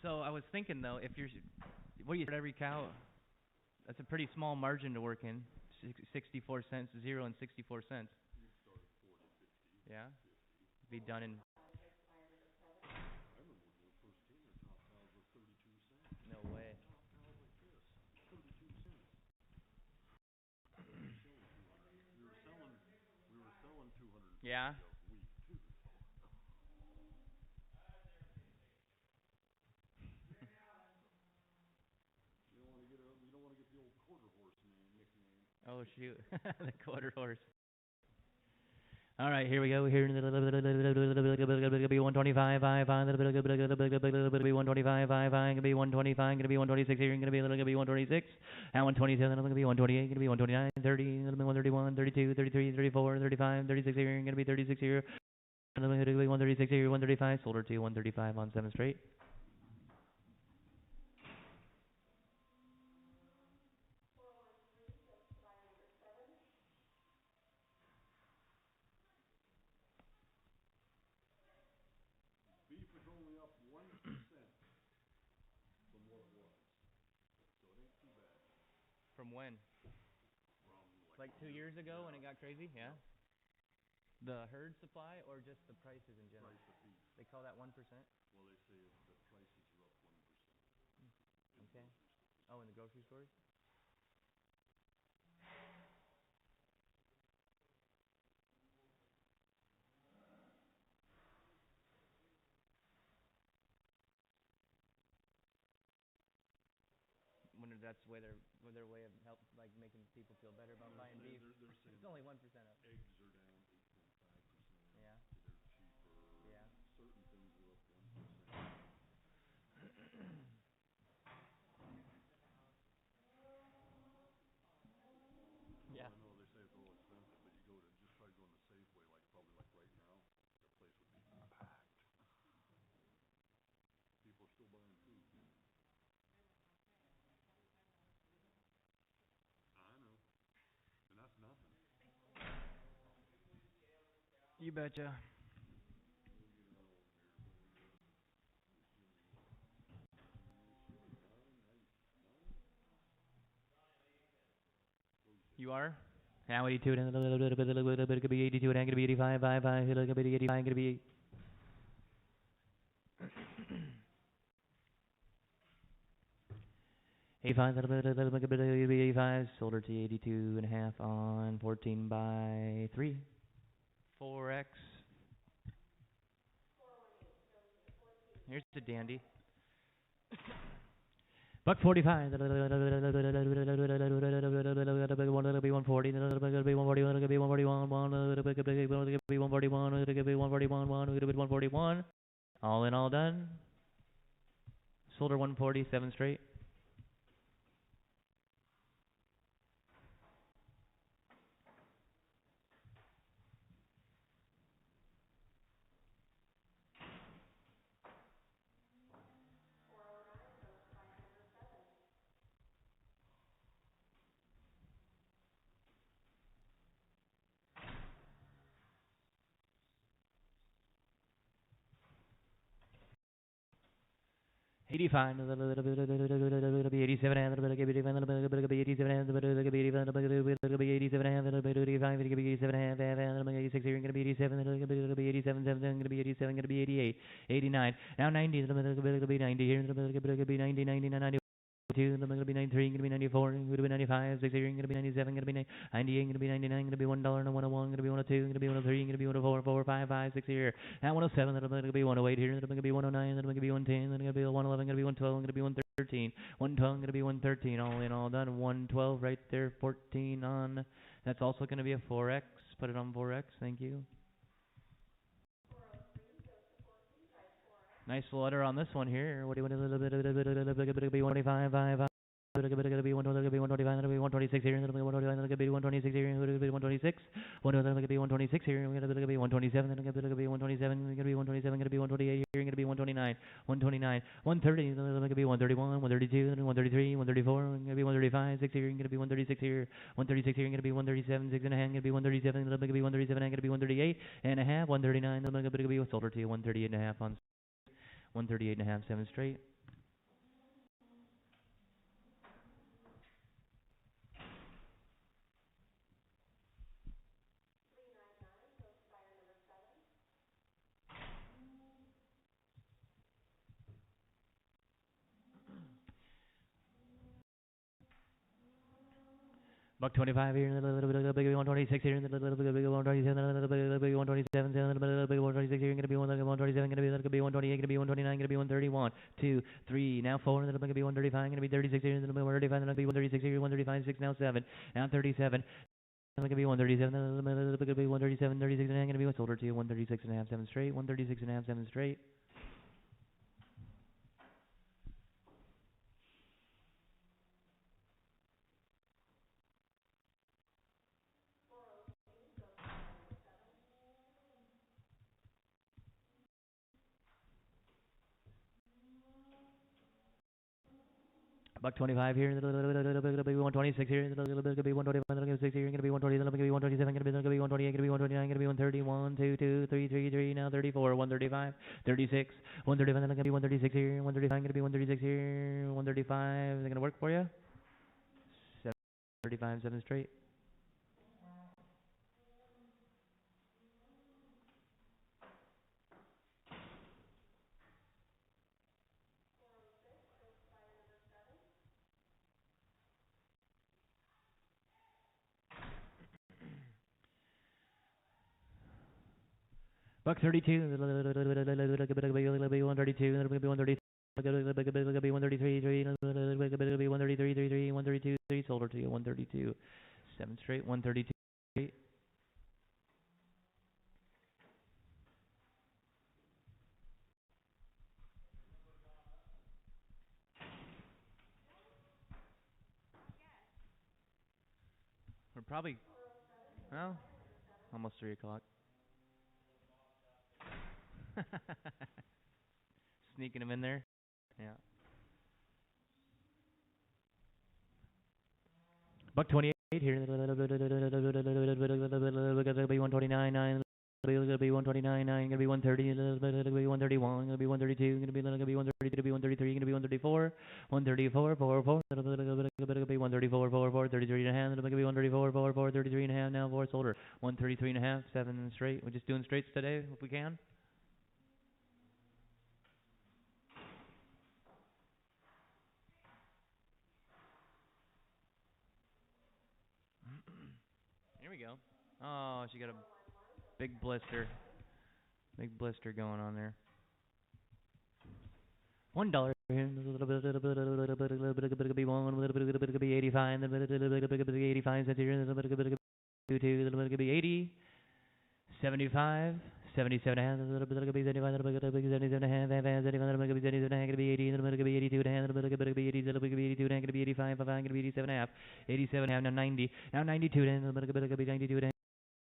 So I was thinking though, if you're, what do you every cow? That's a pretty small margin to work in. 64 cents, 0 and 64 cents. Yeah? Be done in. I remember when we first came here, top cows were 32 cents. No way. Top cows like this, 32 cents. Yeah. Yeah, weak too. You don't want to get the old quarter horse nickname. Oh shoot, the quarter horse. All right, here we go. Here, be 125, 5, 5, be 125, 5, 5, gonna be 125, gonna be 126 here, gonna be a little, gonna be 126, and 127, gonna be 128, gonna be 129, 30, gonna be 131, 32, 33, 34, 35, 36 here, gonna be 36 here, gonna be 136 here, 135, sold her to 135 on 7 straight. Beef is only up 1% from what it was, so it ain't too bad. From when? From Like 2 years ago when it got crazy? Yeah. Yep. The herd supply or just the prices in general? Price of beef. They call that 1%? Well, they say the prices are up 1% in Okay. grocery stores. Oh, in the grocery stores? Wonder if that's their way of help, like making people feel better about buying beef. They're saying It's only 1% up. eggs are down 8.5%. Yeah. They're cheaper. Yeah. Certain things are up 1%. Yeah. Well, I know they say it's a little expensive, but you just try to go in the Safeway, probably like right now, the place would be packed. People are still buying food. I know, and that's nothing. You betcha. We'll get on over here. What we got? The shilling. Shilling, nine. You are? Now 82 and a little bit, it could be 82 and it could be 85, 5, 5, it could be 85, it could be 85, a little bit, it could be 85, sold her to 82 and a half on 14 by 3. 4X. Here's the dandy. Buck 45. Be 140. Be 141. Be 141. Be 141. Be 141. All in, all done. Sold her 147 straight. $85, be 87 and be 87 and be 87 and be 87 be 87 and be 85 be 87 and 86 here going to be 87 going to be 87 going to be 87 going to be 88 89 now 90 going to be 90 here going to be 90 99 90 two, going to be 93, going to be 94, going to be 95, 6 going to be 97, going to be 98, going to be 99, going to be $1, and 101, going to be 102, going to be 103, going to be 104, 4, 5, 5, 6 here. Now 107, then going to be 108 here, then going to be 109, then going to be 110, then going to be 111, going to be 112, going to be 113, 112, going to be 113, all in, all done. 112 right there, 14 on. That's also going to be a 4X. Put it on 4X. Thank you. Nice flutter on this one here. What do you want? A little bit of be 125, 5, 5. It'll be 125, it'll be 126 here, it'll be 125, it'll be 126 here, it'll be 126, it'll be 126 here, it'll be 127, it'll be 127, it'll be 127, it'll be 128 here, it'll be 129, 129, 130, it'll be 131, 132, 133, 134, it'll be 135, 6 here, it'll be 136 here, 136 here, it'll be 137, 6 and a half, it'll be 137, it'll be 137, it'll be 138 and a half, 139, it'll be sold her to you 138 and a half on 138 and a half, 7 straight. Buck 25 here, a little bit of big 126 here, a little bit of big 127, a little bit of big 127, a little bit of big 126 here, gonna be 127, gonna be 128, gonna be 129, gonna be 131, 2, 3, now 4, a little bit gonna be 135, gonna be 36 here, a little bit 135, gonna be 136 here, 135, 6, now 7, now 37. Gonna be 137, a little bit gonna be 137, 36 and a half, gonna be one shoulder to 136 and a half, 7 straight, 136 and a half, 7 straight. Buck 25 here, a little bit 126 here, a little bit gonna be 125, a little bit 6 here, gonna be 120, a little bit gonna be 127, gonna be 128, gonna be 129, gonna be 131, 2, 2, 3, 3, 3, now 34, 135, 36, 135, then gonna be 136 here, 135, gonna be 136 here, 135, is it gonna work for you? 735, 7 straight. Buck 32, a little bit 132, a little bit 130. Be 133, 3, be 133, 3, 3, 132, 3, shoulder to you, 132, 7 straight, 132. We're probably, well, almost 3 o'clock. Sneaking them in there. Yeah. Buck 28 here. Be 129, 9. Gonna be 129, 9. Gonna be 130. Gonna be 131. Gonna be 132. Gonna be 132. Gonna be 133. Gonna be 134. 134, 4, 4. Gonna be 134, 4, 4. 33 and a half. Gonna be 134, 4, 4. 33 and a half. Now 4 shoulder. 133 and a half. 7 straight. We're just doing straights today if we can. Here we go. Oh, she got a big blister. Big blister going on there. $1 here, a little bit, could be one, a little bit, could be 85, a little bit, could be 85 cents here, a little bit, could be 2, a little bit, could be 80, 75, 77 and a half, a little bit, could be 75, a little bit, could be 77 and a half, 75, a little bit, could be 77 and a half, could be 80, a little bit, could be 82 and a half, a little bit, could be 80, a little bit, could be 82 and a half, could be 85, could be 87 and a half, 87 and a half, now 90, now 92 and a half, a little bit, could be 92 and a half.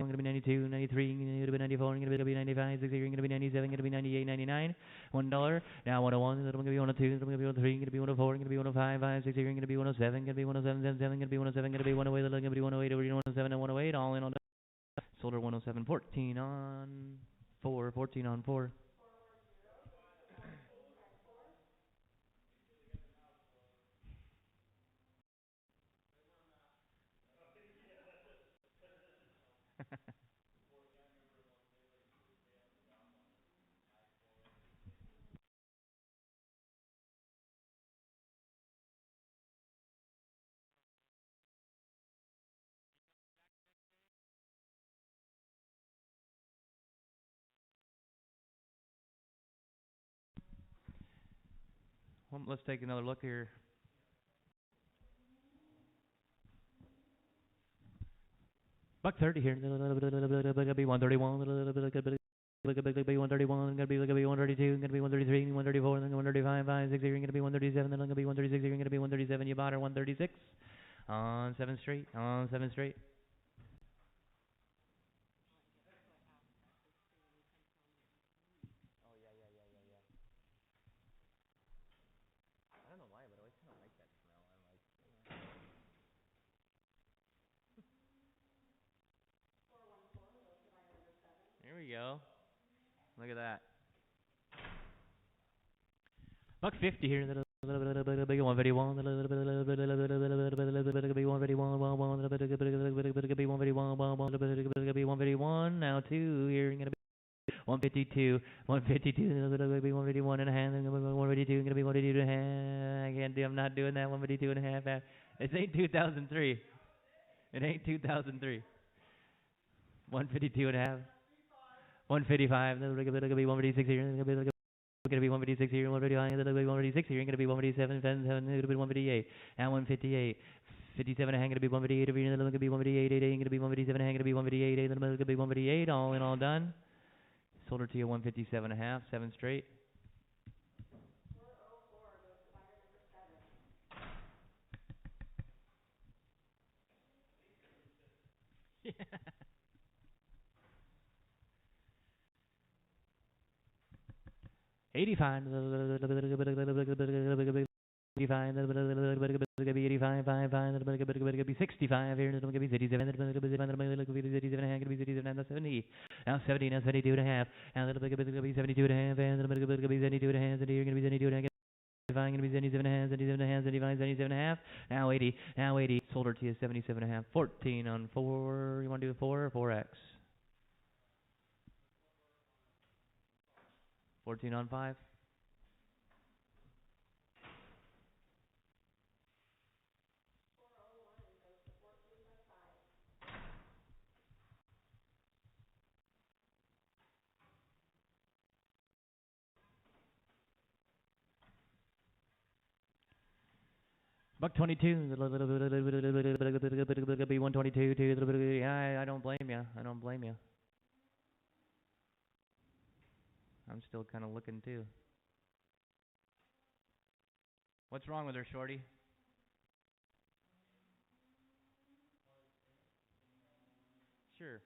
I'm going to be 92, 93, I'm going to be 94, I'm going to be 95, 60, I'm going to be 97, I'm going to be 98, 99, $1. Now 101, I'm going to be 102, I'm going to be 103, I'm going to be 104, I'm going to be 105, 5, 6, I'm going to be 107, I'm going to be 107, 7, I'm going to be 107, I'm going to be 108, I'm going to be 108, over 107 and 108, all in on Solder 107, 14 on 4, 14 on 4. Well, let's take another look here. Buck 30 here. Gonna be 131. Gonna be 131. Gonna be 132. Gonna be 133. 134. Then 135. 5, 6. Gonna be 137. Then gonna be 136. Gonna be 137. You bought her 136 on 7 straight. On 7 straight. I don't know why, but I always kind of like that smell. I'm like, here we go. Look at that. Buck 50 here. Big 151. Be 151. Now 2 here. Gonna be 152. 152. Gonna be 151 and a half. Gonna be 152. Gonna be 152 and a half. I can't do. I'm not doing that. 152 and a half. This ain't 2003. It ain't 2003. 152 and a half. 155. Then we're gonna be 156 here. Gonna be 156 here. 155. Then gonna be 156 here. Gonna be 157. 7. Gonna be 158. And 158. 57 hang gonna be 158 over here. Then gonna be 158. 8. Gonna be 157. Hang gonna be 158. Then gonna be 158. All in, all done. Sold her to you 157 and a half. 7 straight. Yeah. 85. 85, 85, 65 here, it'll be 67, it'll be 67, and it'll be 67, and 70. Now 70, now 72 and a half, and it'll be 72 and a half, and it'll be 72 and a half, and you're going to be 72 and a half. Going to be 77 and a half, 77 and a half, 75, 77 and a half. Now 80, now 80. Sold her to you 77 and a half. 14 on 4. You want to do 4 or 4X? 14 on 5. Buck 22, be 122, yeah, I don't blame you. I don't blame you. I'm still kind of looking too. What's wrong with her, Shorty? Sure.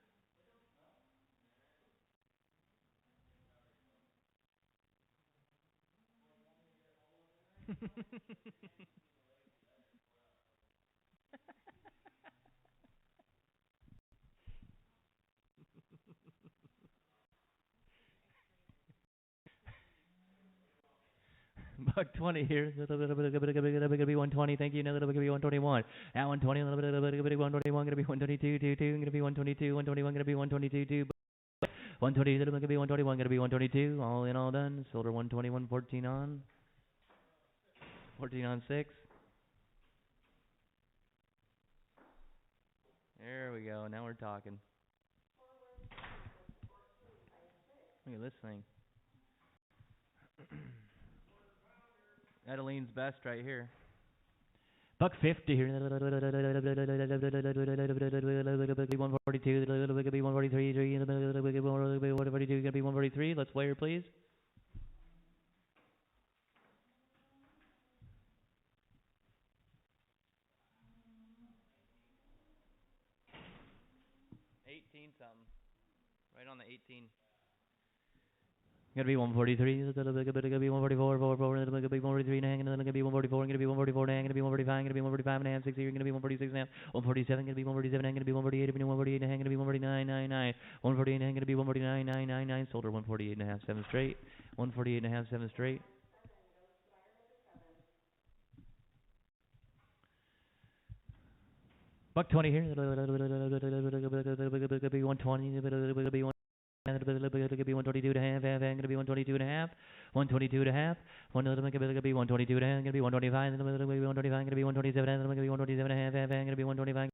Buck 20 here. Gonna be 120. Thank you. Another gonna be 121. At 120. A little bit 121. Gonna be 122. 22. Gonna be 122. 121. Gonna be 122. 2. 120. Gonna be 121. Gonna be 122. All in, all done. Sold her 121. 14 on. 14 on 6. There we go. Now we're talking. Look at this thing. Adeline's best right here. Buck 50 here. 142. 143. 142. Gonna be 143. Let's play her, please. 18 something. Right on the 18. Gonna be 143. Gonna be 144. 44. Gonna be 143 and a hang. And then gonna be 144. Gonna be 144 and a hang. Gonna be 145. Gonna be 145 and a half. 6 here. Gonna be 146 and a half. 147. Gonna be 147 and gonna be 148. 148 and a hang. Gonna be 149. 99. 148 and a hang. Gonna be 149. 999. Sold her 148 and a half. 7 straight. 148 and a half. 7 straight. Buck 20 here. Gonna be 120. Gonna be 1. Gonna be 122 and a half. Gonna be 122 and a half. 122 and a half. Gonna be 122 and a half. Gonna be 125. Gonna be 125. Gonna be 127. Gonna be 127 and a half. Gonna be 125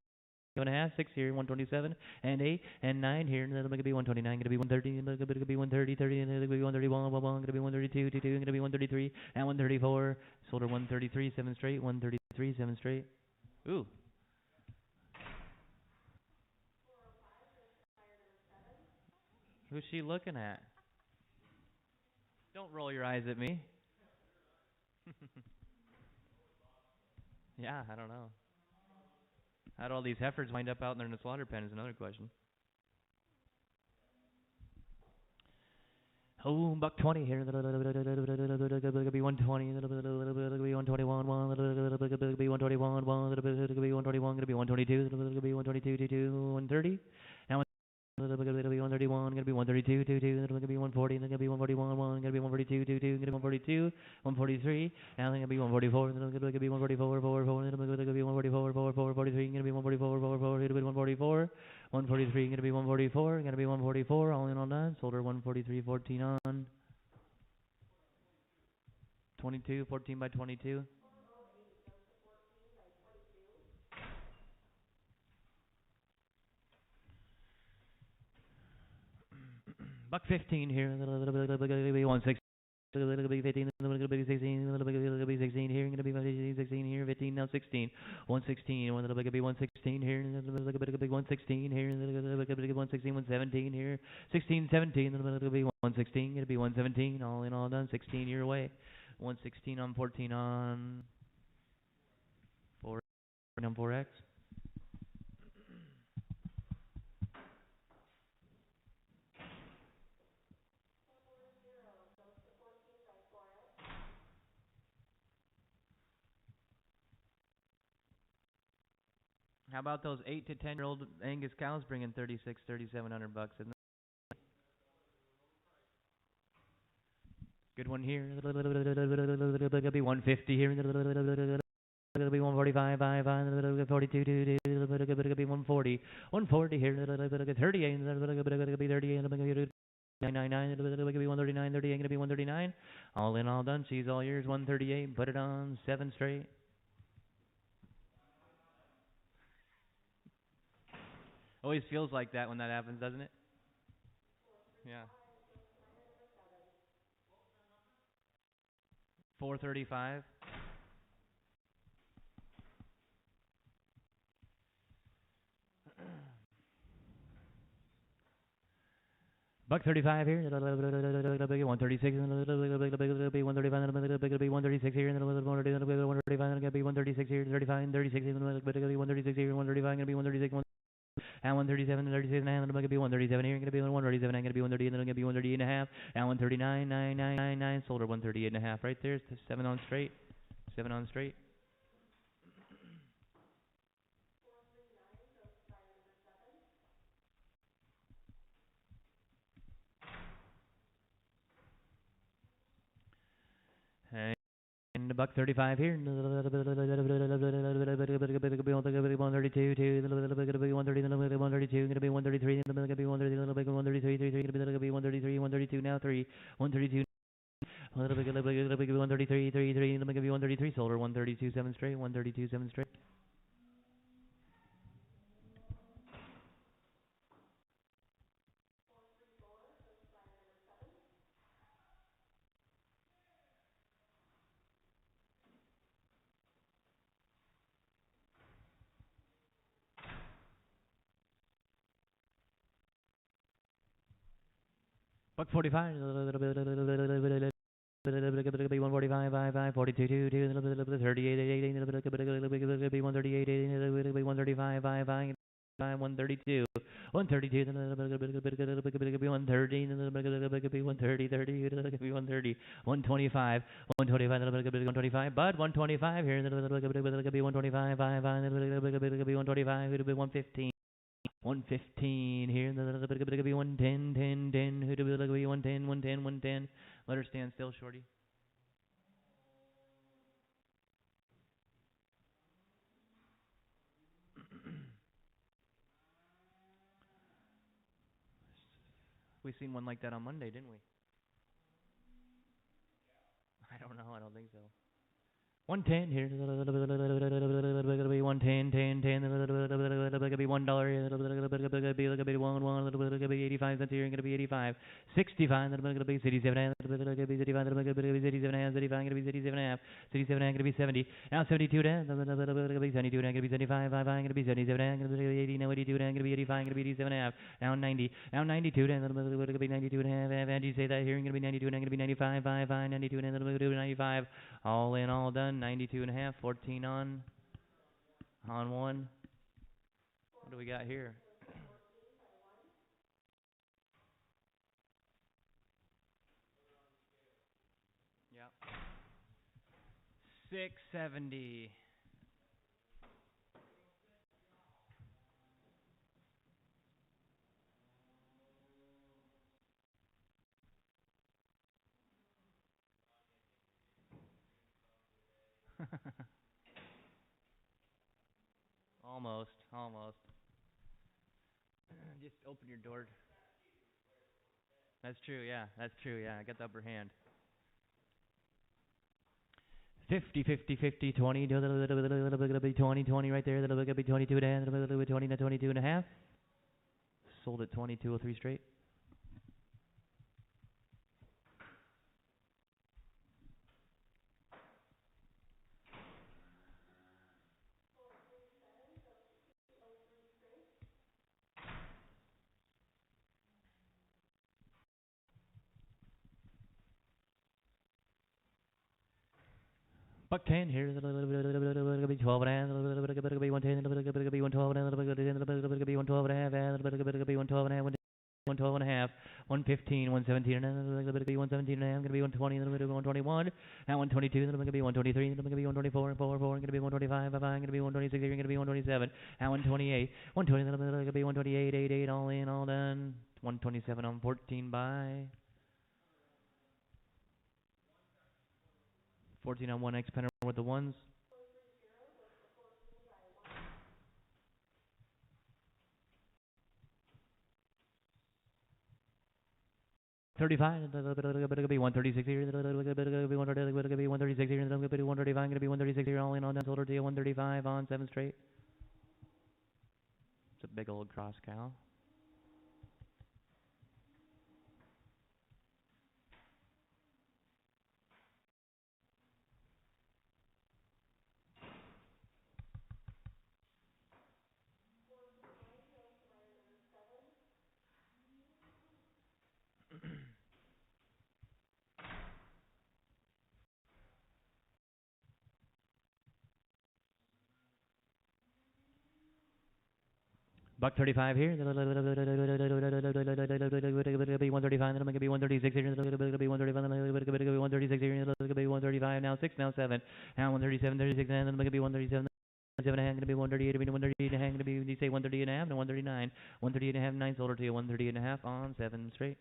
and a half. 6 here. 127 and 8 and 9 here. Gonna be 129. Gonna be 130. Gonna be 130. 30. Gonna be 131. Gonna be 132. 22. Gonna be 133 and 134. Sold her 133. 7 straight. 133. 7 straight. Ooh. Who's she looking at? Don't roll your eyes at me. Yeah, I don't know. How'd all these heifers wind up out there in the slaughter pen is another question. Oh, buck 20 here. Gonna be 120. Gonna be 121. Gonna be 121. Gonna be 121. Gonna be 122. Gonna be 122. 130. Now. Gonna be 131, gonna be 132, 22, gonna be 140, then gonna be 141, gonna be 142, 22, gonna be 142, 143, now gonna be 144, then gonna be 144, 44, then gonna be 144, 43, gonna be 144, 44, gonna be 144, 143, gonna be 144, gonna be 144, all in all done, sold her 143, 14 on, 22, 14 by 22. Buck 15 here. A little bit 160. A little bit 15, a little bit 16, a little bit 16 here, gonna be 16 here, 15 now 16, 116, one little bit 116 here, a little bit 116 here, a little bit 116, 117 here, 16, 17, a little bit 116, gonna be 117, all in all done, 16 your way, 116 on 14 on 4 on 4X. How about those 8 to 10-year-old Angus cows bringing 36, 3,700 bucks? Isn't that good one here? It'll be 150 here. It'll be 145, 42, 2, it'll be 140, 140 here. It'll be 38, it'll be 38, it'll be 999, it'll be 139, 38, it'll be 139. All in, all done. She's all yours. 138. Put it on 7 straight. Always feels like that when that happens, doesn't it? Yeah. 435. Buck 35 here. 136. 135. 136 here. 135. 136 here. 35. 36. 136 here. 135. Gonna be 136. And 137, 36 and a half, gonna be 137 here, gonna be 137, gonna be 138, and gonna be 138 and a half, and 139, 999, sold her 138 and a half right there, 7 on straight, 7 on straight. And the buck 35 here. 132, 132, gonna be 133, gonna be 133, gonna be 133, 132 now 3, 132. A little bit 133, 33, gonna be 133, sold her 132, 7 straight, 132, 7 straight. Buck 45, a little bit 145, 5, 42, 2, 38, 8, 138, 135, 5, 132, 132, 130, 130, 130, 125, 125, but 125 here, 125, 5, 125, 115. 115 here, be 110, 10, 10, who do we look be 110, 110, 110. Let her stand still, shorty. We seen one like that on Monday, didn't we? I don't know, I don't think so. 110 here, be 110, 10, 10, be $1, be 1, be 85 cents here, gonna be 85, 65, gonna be 67, gonna be 65, gonna be 67, 35, gonna be 67 and a half, 67, gonna be 70, now 72, gonna be 72, gonna be 75, gonna be 77, gonna be 80, now 82, gonna be 85, gonna be 87 and a half, now 90, now 92, gonna be 92 and a half, and you say that here, gonna be 92, gonna be 95, 92, and then 95, all in, all done. 92 and a half, 14 on 1. What do we got here? Yep. 670. Almost. Just open your door. That's true, yeah. I got the upper hand. 50, 50, 50, 20, 20, 20 right there. That'll be 22 and a half, 20, 22 and a half. Sold at 2203 straight. Buck 10 here. It'll be 12 and a half. It'll be 110. It'll be 112 and a half. It'll be 112 and a half. It'll be 112 and a half. 112 and a half, 115, 117, and then it's going to be 117 and a half, going to be 120, then it's going to be 121, now 122, then it's going to be 123, then it's going to be 124, and 4, going to be 125, 5, going to be 126, going to be 127, now 128, 120, then it's going to be 128, 88, all in, all done, 127 on 14 by 14 on 1X penner with the ones. 35, it'll be 136 here, it'll be 136 here, it'll be 135, going to be 136 here, all in, all done, sold her to you, 135 on 7 straight. It's a big old cross cow. Buck 35 here. It'll be 135. Then it'll be 136 here. It'll be 135. Then it'll be 136 here. It'll be 135. Now 6. Now 7. Now 137. 36. And then it'll be 137. 7 and a half. Gonna be 138. 138 and a half. Gonna be. You say 138 and a half. And 139. 138 and a half. 9 sold her to you. 138 and a half on 7 straight.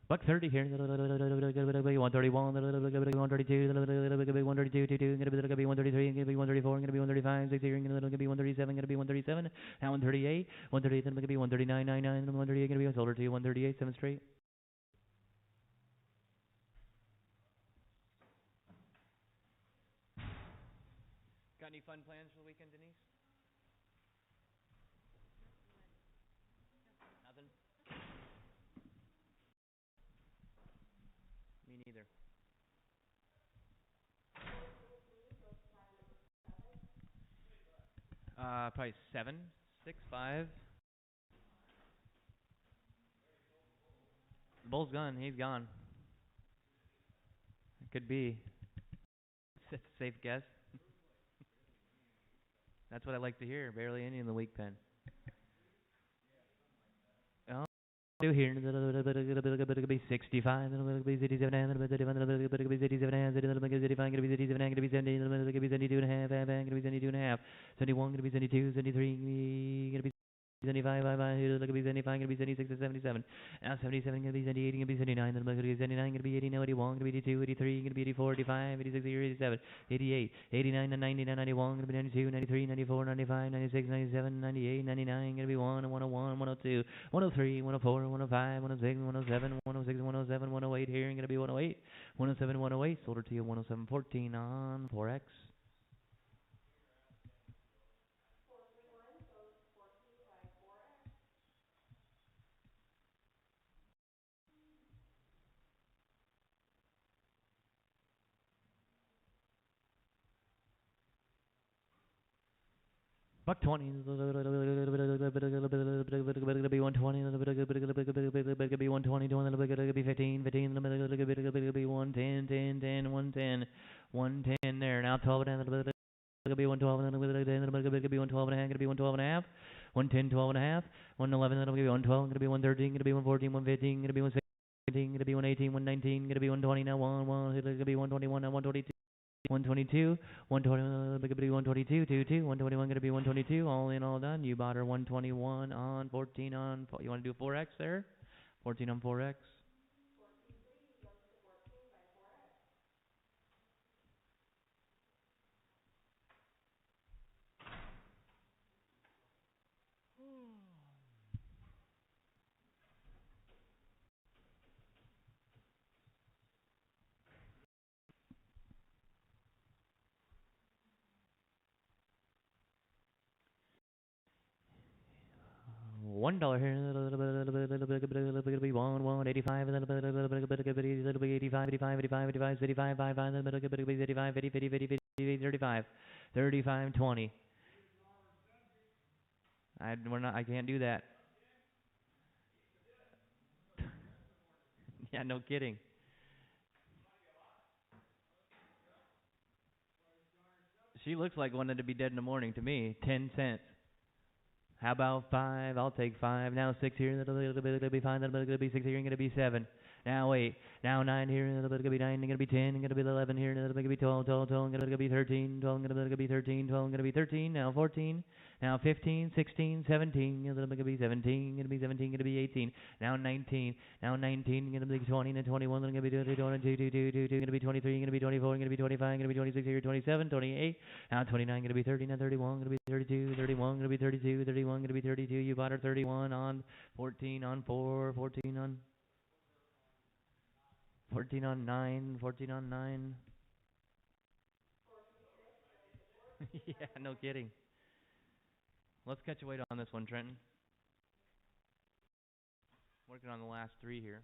Buck 30 here. 131. 132. 132. 2. Gonna be 133. Gonna be 134. Gonna be 135. 6 here. Gonna be 137. Gonna be 137. Now 138. 138. Then gonna be 139. 99. 138. Gonna be sold her to you. 138. 7 straight. Got any fun plans for the weekend, Denise? Nothing. Me neither. Probably 7, 6, 5. The bull's gone. He's gone. It could be. It's a safe guess. That's what I like to hear. Barely any in the week pen. Oh, do here. It'll be 65. It'll be 87. It'll be 87. It'll be 87. It'll be 85. It'll be 87. It'll be 70. It'll be 72 and a half. It'll be 72 and a half. 71. It'll be 72. 73. It'll be 75, it'll be 75, gonna be 76 to 77. Now 77, gonna be 78, gonna be 79, then gonna be 79, gonna be 80, now 81, gonna be 82, 83, gonna be 84, 85, 86, 87, 88, 89, 90, 91, gonna be 92, 93, 94, 95, 96, 97, 98, 99, gonna be 1, 101, 102, 103, 104, 105, 106, 107, 106, 107, 108 here, gonna be 108, 107, 108, sold her to you 107, 14 on 4X. Buck 20, it'll be 120, it'll be 120, it'll be 15, 15, it'll be 110, 10, 10, 110, 110 there. Now 12 and a half, it'll be 112, it'll be 112 and a half, it'll be 112 and a half, 110, 12 and a half, 111, it'll be 112, it'll be 113, it'll be 114, 115, it'll be 116, it'll be 118, 119, it'll be 120, now 1, it'll be 121, now 122. 122, 120, 122, 22, 121 gonna be 122, all in, all done. You bought her 121 on 14 on, you want to do 4X there? 14 on 4X. $1 here, it'll be 1, 85, it'll be 85, 35, 20. I can't do that. Yeah, no kidding. She looks like one to be dead in the morning to me. 10 cents. How about 5? I'll take 5. Now 6 here. That'll be 5. That'll be 6 here. Gonna be 7. Now 8. Now 9 here. That'll be 9. Gonna be 10. Gonna be 11 here. That'll be 12. 12. 12. Gonna be 13. 12. Gonna be 13. 12. Gonna be 13. Now 14. Now 15. 16. 17. Gonna be 17. Gonna be 17. Gonna be 18. Now 19. Now 19. Gonna be 20. Now 21. Gonna be 22. 22. Gonna be 23. Gonna be 24. Gonna be 25. Gonna be 26 here. 27. 28. Now 29, gonna be 30, now 31, gonna be 32, 31, gonna be 32, 31, gonna be 32. You bought her 31 on 14 on 4, 14 on 14 on 9, 14 on 9. Yeah, no kidding. Let's catch a weight on this one, Trenton. Working on the last 3 here.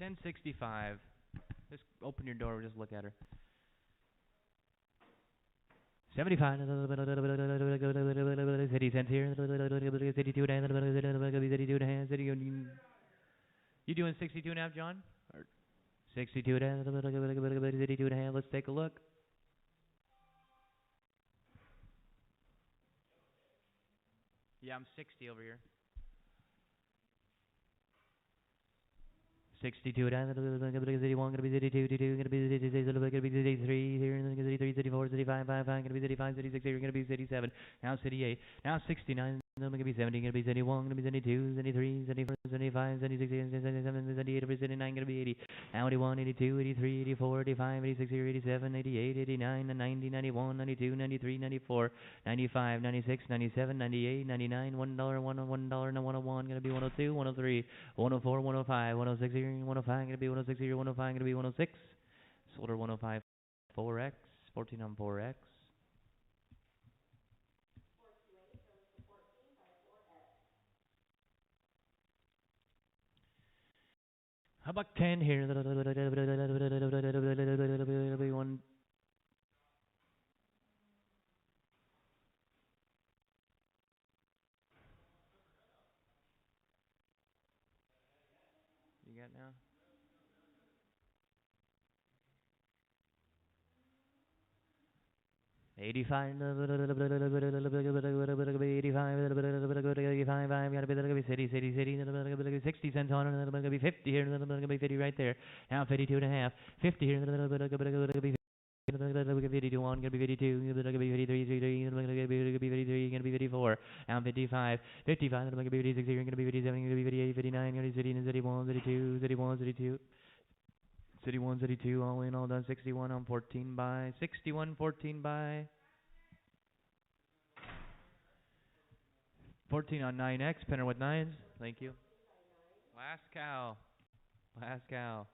$10.65. Just open your door. Just look at her. 75. 50 cents here. 62 and a half. 62 and a half. You doing 62 and a half, John? Or 62 and a half. 62 and a half. Let's take a look. Yeah, I'm 60 over here. 62 and a half. Gonna be 61. Gonna be 62. Gonna be 63 here. Gonna be 63. 64. 65. 55. Gonna be 35. 66 here. Gonna be 67. Now 68. Now 69. Gonna be 70. Gonna be 71. Gonna be 72. 73. 74. 75. 76. 77. 78. 79. Gonna be 80. Now 81. 82. 83. 84. 85. 86 here. 87. 88. 89. 90. 91. 92. 93. 94. 95. 96. 97. 98. 99. $1. $1. Now 101. Gonna be 102. 103. 104, 105, 106 here, 105, gonna be 106 here, 105, gonna be 106. Solder 105, 4X, 14 on 4X. How about 10 here? One. You got now? $85, $85, gotta be city, 60 cents on it, gonna be 50 here, gonna be 50 right there. Now 52 and a half, 50 here, gonna be 52 on, gonna be 52, gonna be 53, gonna be 53, gonna be 54, now 55, 55, gonna be 56 here, gonna be 57, gonna be 58, 59, gonna be 60, 61, 62, 61, 62. 61, 62, all in, all done. 61 on 14 by. 61, 14 by. 14 on 9X. Penner with 9s. Thank you. Last cow. Last cow.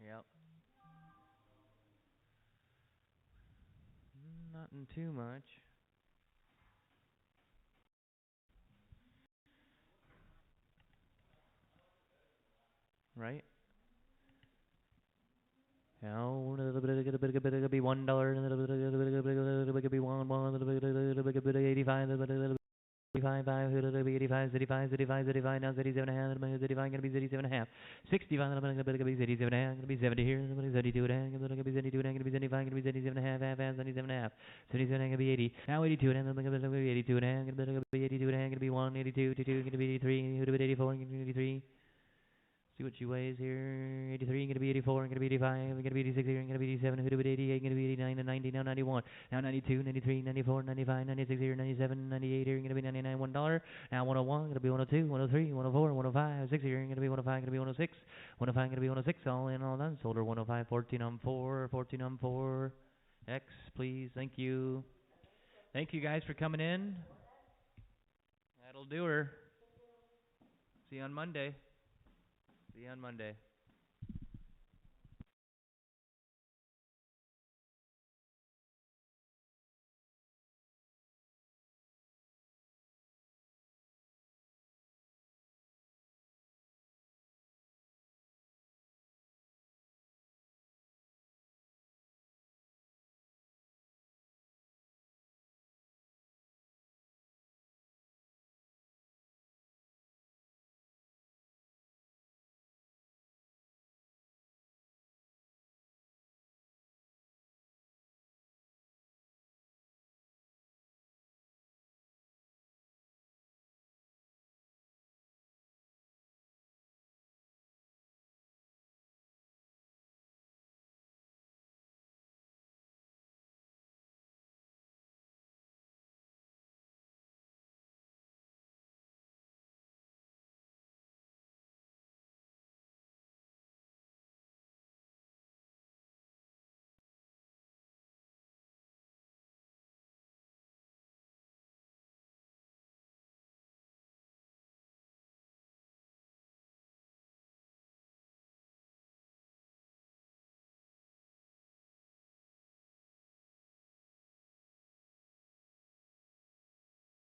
Yep. Nothing too much. Right? Now, a little bit be $1, a little bit be one, a little bit 85, a little bit 85, 85, 85, 85, 85, now 37 and a half, 35, gonna be 37 and a half, 65, gonna be 37 and a half, gonna be 70 here, gonna be 72 and a half, gonna be 72 and a half, gonna be 75, gonna be 77 and a half, 77 and a half, 77 and a half, gonna be 80, now 82 and a half, gonna be 82 and a half, gonna be 82 and a half, gonna be 1, 82, 82, gonna be 83, gonna be 84, gonna be 83. See what she weighs here. 83, gonna be 84, gonna be 85, gonna be 86 here, gonna be 87, gonna be 88, gonna be 89, and 90, now 91, now 92, 93, 94, 95, 96 here, 97, 98 here, gonna be 99, $1, now 101, gonna be 102, 103, 104, 105, 6 here, gonna be 105, gonna be 106, 105, gonna be 106, all in, all done. Solder 105, 14 on 4, 14 on 4. X, please, thank you. Thank you guys for coming in. That'll do her. See you on Monday. See you on Monday.